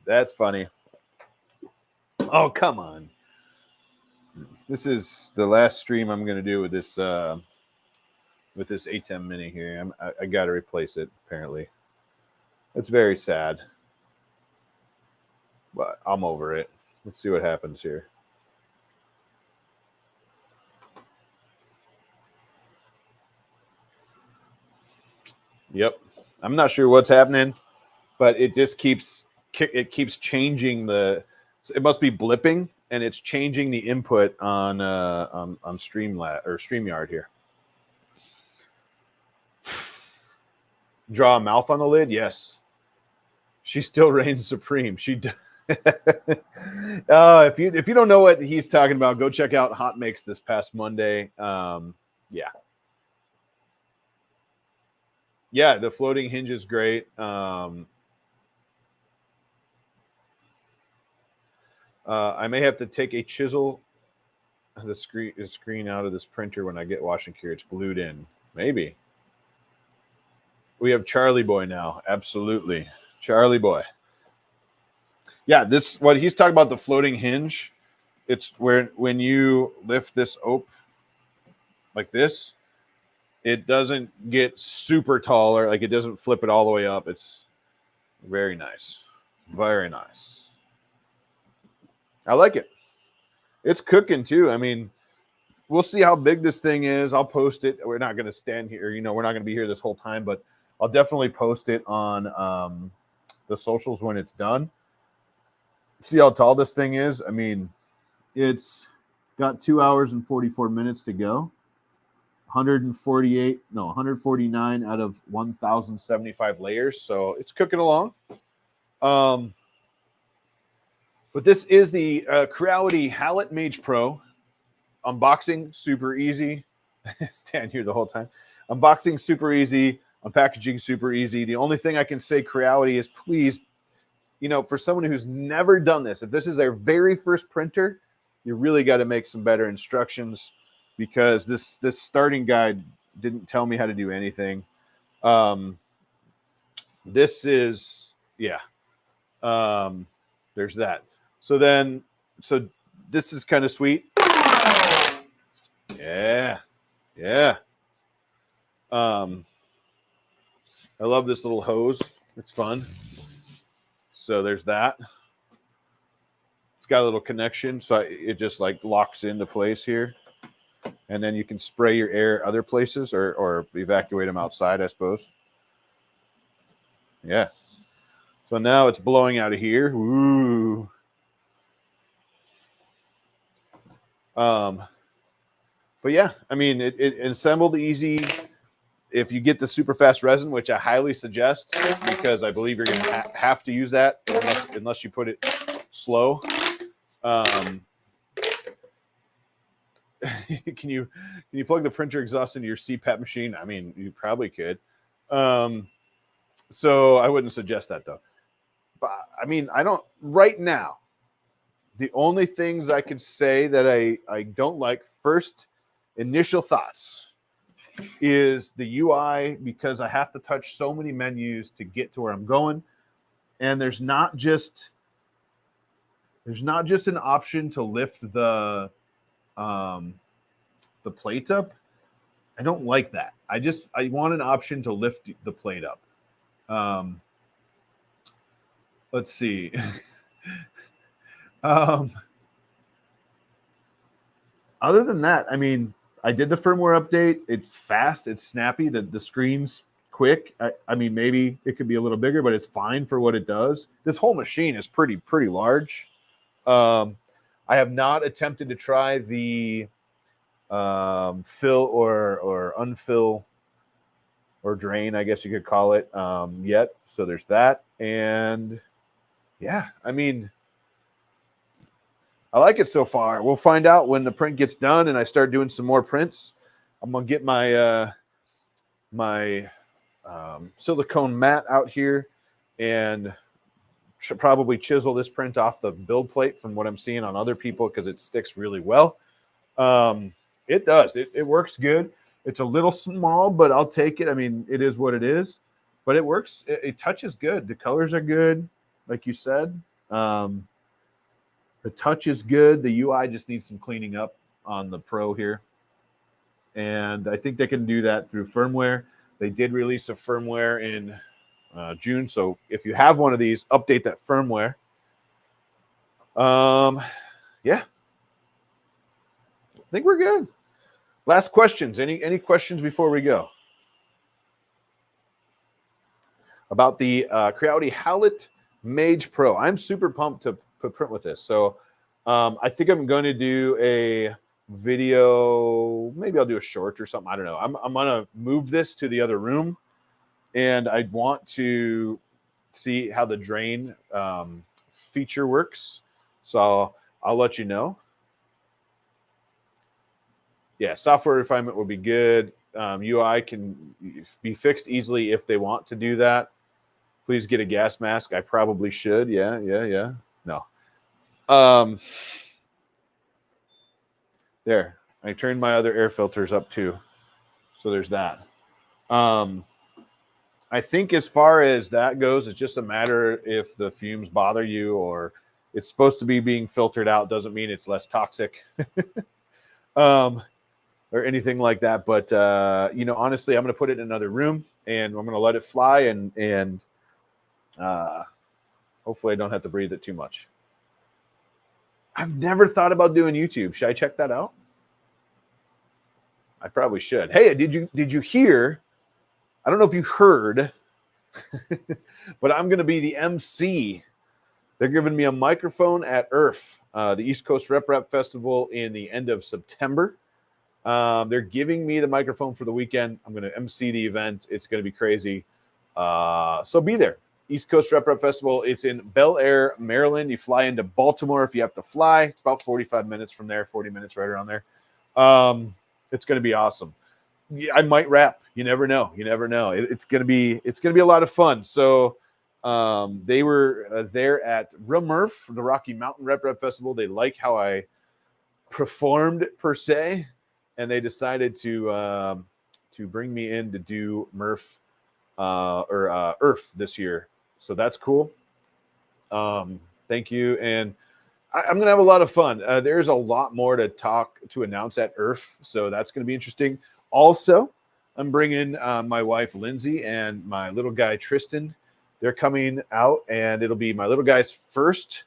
That's funny. Oh, come on. This is the last stream I'm going to do with this ATEM Mini here. I got to replace it, apparently. It's very sad. But I'm over it. Let's see what happens here. Yep. I'm not sure what's happening, but it just keeps changing the. It must be blipping, and it's changing the input on Streamlabs or StreamYard here. Draw a mouth on the lid. Yes, she still reigns supreme. She does. If you don't know what he's talking about, go check out Hotmakes this past Monday. Yeah, the floating hinge is great. I may have to take a chisel the screen out of this printer when I get wash and cure. It's glued in. Maybe. We have Charlie Boy now. Absolutely. Charlie Boy. Yeah, this what he's talking about, the floating hinge. It's where when you lift this ope like this, it doesn't get super taller, like it doesn't flip it all the way up. It's very nice. Very nice. I like it. It's cooking too. I mean, we'll see how big this thing is. I'll post it. We're not going to stand here. We're not going to be here this whole time, but I'll definitely post it on the socials when it's done. See how tall this thing is. I mean, it's got 2 hours and 44 minutes to go. 149 out of 1,075 layers. So it's cooking along. But this is the Creality Halot Mage Pro. Unboxing, super easy. Stand here the whole time. Unboxing, super easy. Unpackaging, super easy. The only thing I can say, Creality, is please, for someone who's never done this, if this is their very first printer, you really got to make some better instructions, because this starting guide didn't tell me how to do anything. This is, yeah. There's that. So this is kind of sweet. Yeah. Yeah. I love this little hose. It's fun. So there's that. It's got a little connection, so it just like locks into place here. And then you can spray your air other places or evacuate them outside, I suppose. Yeah. So now it's blowing out of here. Ooh. But yeah, I mean, it assembled easy. If you get the super fast resin, which I highly suggest, because I believe you're going to have to use that unless you put it slow. Can you plug the printer exhaust into your CPAP machine? I mean, you probably could. So I wouldn't suggest that though. But I mean, I don't right now. The only things I could say that I don't like, first initial thoughts, is the UI, because I have to touch so many menus to get to where I'm going. And there's not just an option to lift the plate up. I don't like that. I want an option to lift the plate up. Let's see. Other than that, I mean, I did the firmware update. It's fast. It's snappy. The screen's quick. I mean, maybe it could be a little bigger, but it's fine for what it does. This whole machine is pretty large. I have not attempted to try the fill or unfill or drain, I guess you could call it, yet. So there's that. And yeah, I mean, I like it so far. We'll find out when the print gets done and I start doing some more prints. I'm gonna get my silicone mat out here and should probably chisel this print off the build plate from what I'm seeing on other people, because it sticks really well. It does. It works good. It's a little small, but I'll take it. I mean, it is what it is, but it works. It touches good. The colors are good, like you said. The touch is good. The UI just needs some cleaning up on the Pro here. And I think they can do that through firmware. They did release a firmware in June. So if you have one of these, update that firmware. Yeah. I think we're good. Last questions. Any questions before we go? About the Creality Halot Mage Pro. I'm super pumped to print with this. So I think I'm going to do a video. Maybe I'll do a short or something. I don't know. I'm going to move this to the other room, and I want to see how the drain feature works. So I'll let you know. Yeah, software refinement will be good. UI can be fixed easily if they want to do that. Please get a gas mask. I probably should. Yeah. No. There. I turned my other air filters up too. So there's that. I think as far as that goes, it's just a matter if the fumes bother you, or it's supposed to be being filtered out. Doesn't mean it's less toxic. Or anything like that. But you know, honestly, I'm going to put it in another room and I'm going to let it fly, and hopefully I don't have to breathe it too much. I've never thought about doing YouTube. Should I check that out? I probably should. Hey, did you hear? I don't know if you heard, but I'm going to be the MC. They're giving me a microphone at IRF, the East Coast Rep Festival, in the end of September. They're giving me the microphone for the weekend. I'm going to MC the event. It's going to be crazy. So be there. East Coast Rep Festival. It's in Bel Air, Maryland. You fly into Baltimore if you have to fly. It's about 45 minutes from there, 40 minutes right around there. It's going to be awesome. I might rap. You never know. You never know. It's going to be a lot of fun. So they were there at RMRF, the Rocky Mountain Rep Festival. They like how I performed per se, and they decided to bring me in to do MRF or IRF this year. So that's cool. Thank you. And I'm going to have a lot of fun. There's a lot more to announce at IRF, so that's going to be interesting. Also, I'm bringing my wife, Lindsay, and my little guy, Tristan. They're coming out, and it'll be my little guy's first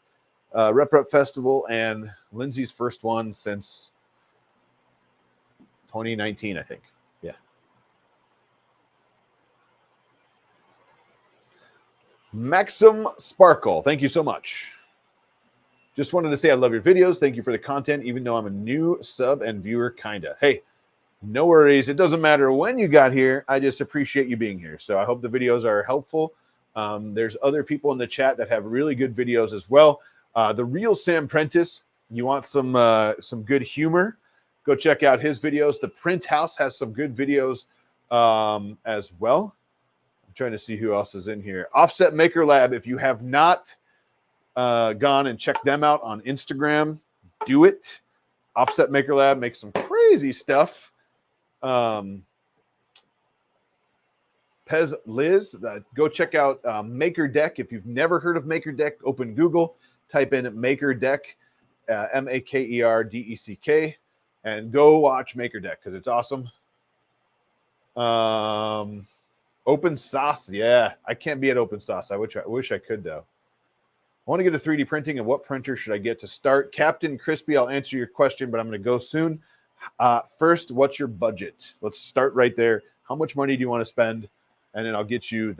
Rep Festival and Lindsay's first one since 2019, I think. Yeah. Maxim Sparkle, thank you so much. Just wanted to say I love your videos. Thank you for the content, even though I'm a new sub and viewer, kinda. Hey, no worries. It doesn't matter when you got here. I just appreciate you being here. So I hope the videos are helpful. There's other people in the chat that have really good videos as well. The Real Sam Prentice, you want some good humor, go check out his videos. The Print House has some good videos as well. I'm trying to see who else is in here. Offset Maker Lab, if you have not gone and checked them out on Instagram, do it. Offset Maker Lab makes some crazy stuff. Pez Liz, go check out Maker Deck. If you've never heard of Maker Deck, open Google, type in Maker Deck, MakerDeck, and go watch Maker Deck because it's awesome. Open Sauce, yeah, I can't be at Open Sauce. I wish I could though. I want to get a 3D printing, and what printer should I get to start? Captain Crispy, I'll answer your question, but I'm going to go soon. First, what's your budget? Let's start right there. How much money do you want to spend? And then I'll get you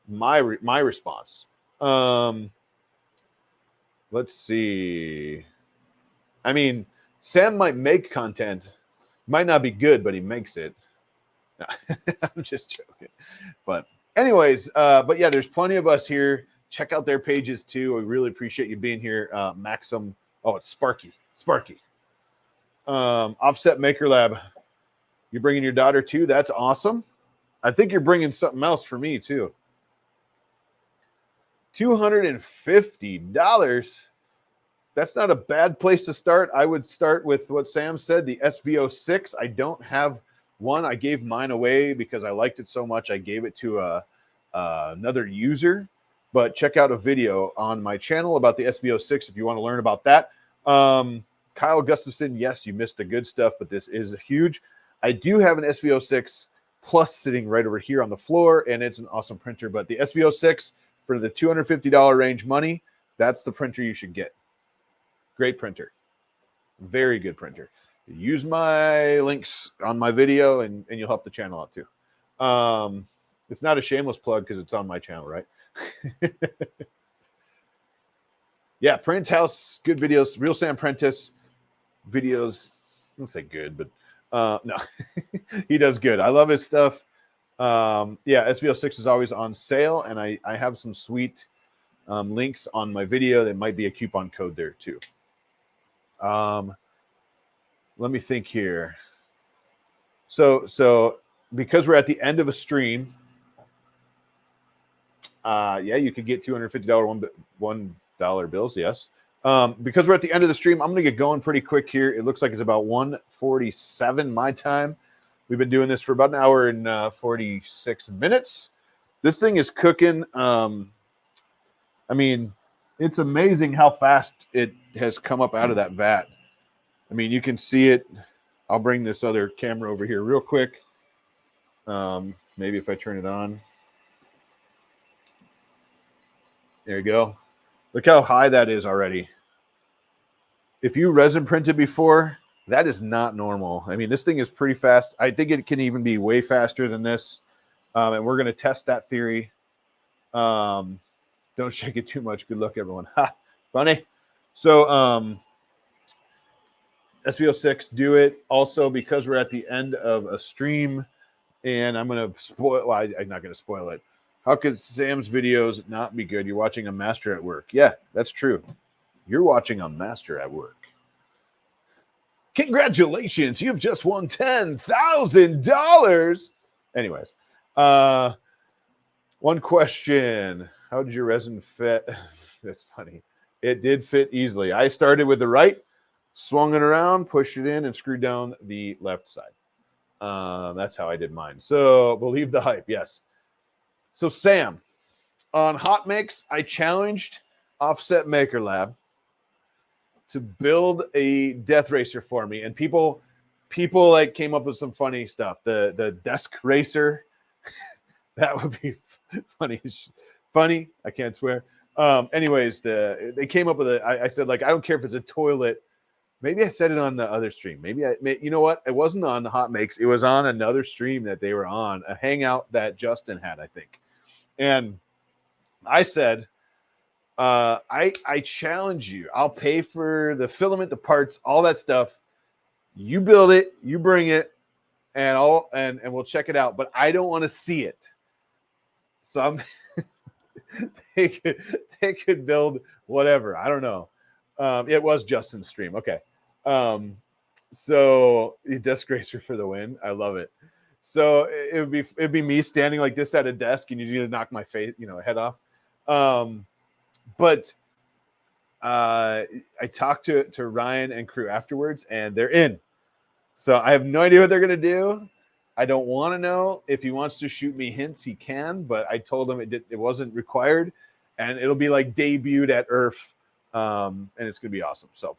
my response. Let's see. I mean, Sam might make content. Might not be good, but he makes it. No, I'm just joking. But anyways, but yeah, there's plenty of us here. Check out their pages too. We really appreciate you being here. Maxim. Oh, it's Sparky. Offset Maker Lab. You're bringing your daughter too? That's awesome. I think you're bringing something else for me too. $250. That's not a bad place to start. I would start with what Sam said, the SVO6. I don't have one. I gave mine away because I liked it so much. I gave it to another user. But check out a video on my channel about the SVO6 if you want to learn about that. Kyle Gustafson, yes, you missed the good stuff, but this is huge. I do have an SVO6 Plus sitting right over here on the floor, and it's an awesome printer. But the SVO6 for the $250 range money, that's the printer you should get. Great printer. Very good printer. Use my links on my video, and you'll help the channel out too. It's not a shameless plug because it's on my channel, right? Yeah, Print House, good videos. Real Sam Prentice videos. I don't say good, but no, he does good. I love his stuff. Yeah, SVO6 is always on sale, and I have some sweet links on my video that might be a coupon code there too. Let me think here. So because we're at the end of a stream, yeah, you could get $250 $1 bills. Yes. Because we're at the end of the stream, I'm going to get going pretty quick here. It looks like it's about 1:47 my time. We've been doing this for about an hour and 46 minutes. This thing is cooking. I mean, it's amazing how fast it has come up out of that vat. I mean, you can see it. I'll bring this other camera over here real quick. Maybe if I turn it on. There you go. Look how high that is already. If you resin printed before, that is not normal. I mean, this thing is pretty fast. I think it can even be way faster than this. And we're going to test that theory. Don't shake it too much. Good luck, everyone. Ha, funny. So SVO6, do it. Also, because we're at the end of a stream, and I'm going to spoil. Well, I'm not going to spoil it. How could Sam's videos not be good? You're watching a master at work. Yeah, that's true. You're watching a master at work. Congratulations, you've just won $10,000. Anyways, one question. How did your resin fit? That's funny. It did fit easily. I started with the right, swung it around, pushed it in, and screwed down the left side. That's how I did mine. So believe the hype. Yes. So Sam, on Hotmakes, I challenged Offset Maker Lab to build a death racer for me, and people like came up with some funny stuff. The desk racer, that would be funny. I can't swear. Anyways, they came up with it. I said, like, I don't care if it's a toilet. Maybe I said it on the other stream. You know what? It wasn't on the Hotmakes. It was on another stream that they were on, a hangout that Justin had, I think. And I said, I challenge you. I'll pay for the filament, the parts, all that stuff. You build it, you bring it, and we'll check it out. But I don't want to see it. So they could build whatever. I don't know. It was Justin's stream. Okay. So desk racer for the win. I love it. So it'd be me standing like this at a desk, and you're gonna knock my face, head off. But I talked to Ryan and crew afterwards, and they're in. So I have no idea what they're gonna do. I don't want to know. If he wants to shoot me hints, he can. But I told him it wasn't required, and it'll be like debuted at IRF, and it's gonna be awesome. So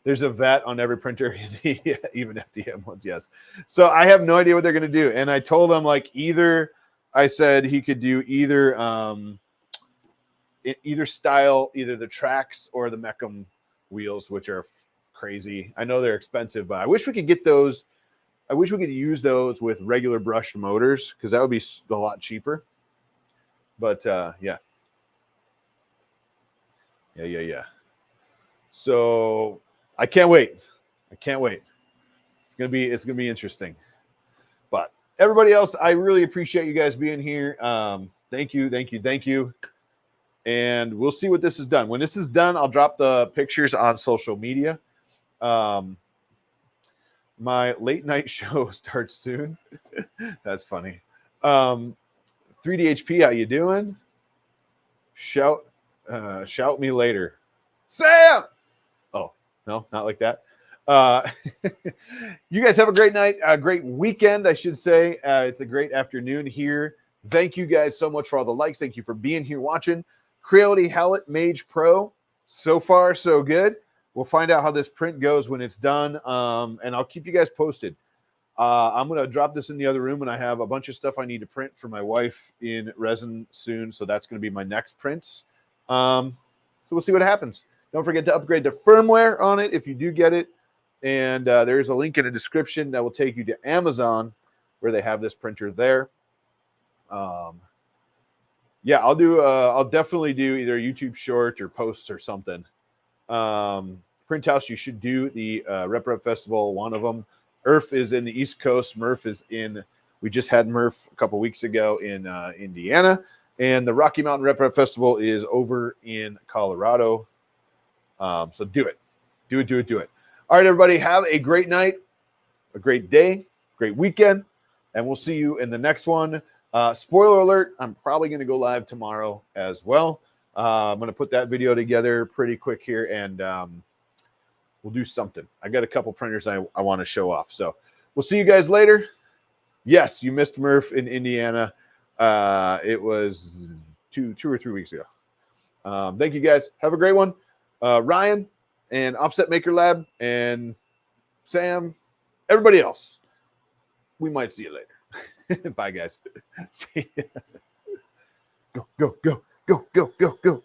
there's a vat on every printer, even FDM ones. Yes. So I have no idea what they're gonna do, and I told him I said he could do either style, either the tracks or the Mecum wheels, which are crazy. I know they're expensive, but I wish we could get those. I wish we could use those with regular brushed motors, because that would be a lot cheaper. But yeah. So I can't wait. It's gonna be interesting. But everybody else, I really appreciate you guys being here. Thank you. And we'll see what this is done. When this is done, I'll drop the pictures on social media. My late night show starts soon. That's funny. 3DHP, how you doing? Shout me later. Sam! Oh, no, not like that. You guys have a great night, a great weekend, I should say. It's a great afternoon here. Thank you guys so much for all the likes. Thank you for being here watching. Creality Halot Mage Pro. So far, so good. We'll find out how this print goes when it's done, and I'll keep you guys posted. I'm going to drop this in the other room, and I have a bunch of stuff I need to print for my wife in resin soon, so that's going to be my next prints. So we'll see what happens. Don't forget to upgrade the firmware on it if you do get it, and there's a link in the description that will take you to Amazon where they have this printer there. Yeah, I'll definitely do either a YouTube short or posts or something. Print House, you should do the Rep Festival, one of them. IRF is in the East Coast. Murph is we just had Murph a couple weeks ago in Indiana. And the Rocky Mountain Rep Festival is over in Colorado. So do it. Do it. All right, everybody, have a great night, a great day, great weekend, and we'll see you in the next one. Spoiler alert, I'm probably going to go live tomorrow as well. I'm going to put that video together pretty quick here, and we'll do something. I got a couple printers I want to show off. So we'll see you guys later. Yes, you missed Murph in Indiana. It was two or 3 weeks ago. Thank you guys. Have a great one. Ryan and Offset Maker Lab and Sam, everybody else. We might see you later. Bye, guys. See ya. Go, go, go, go, go, go, go.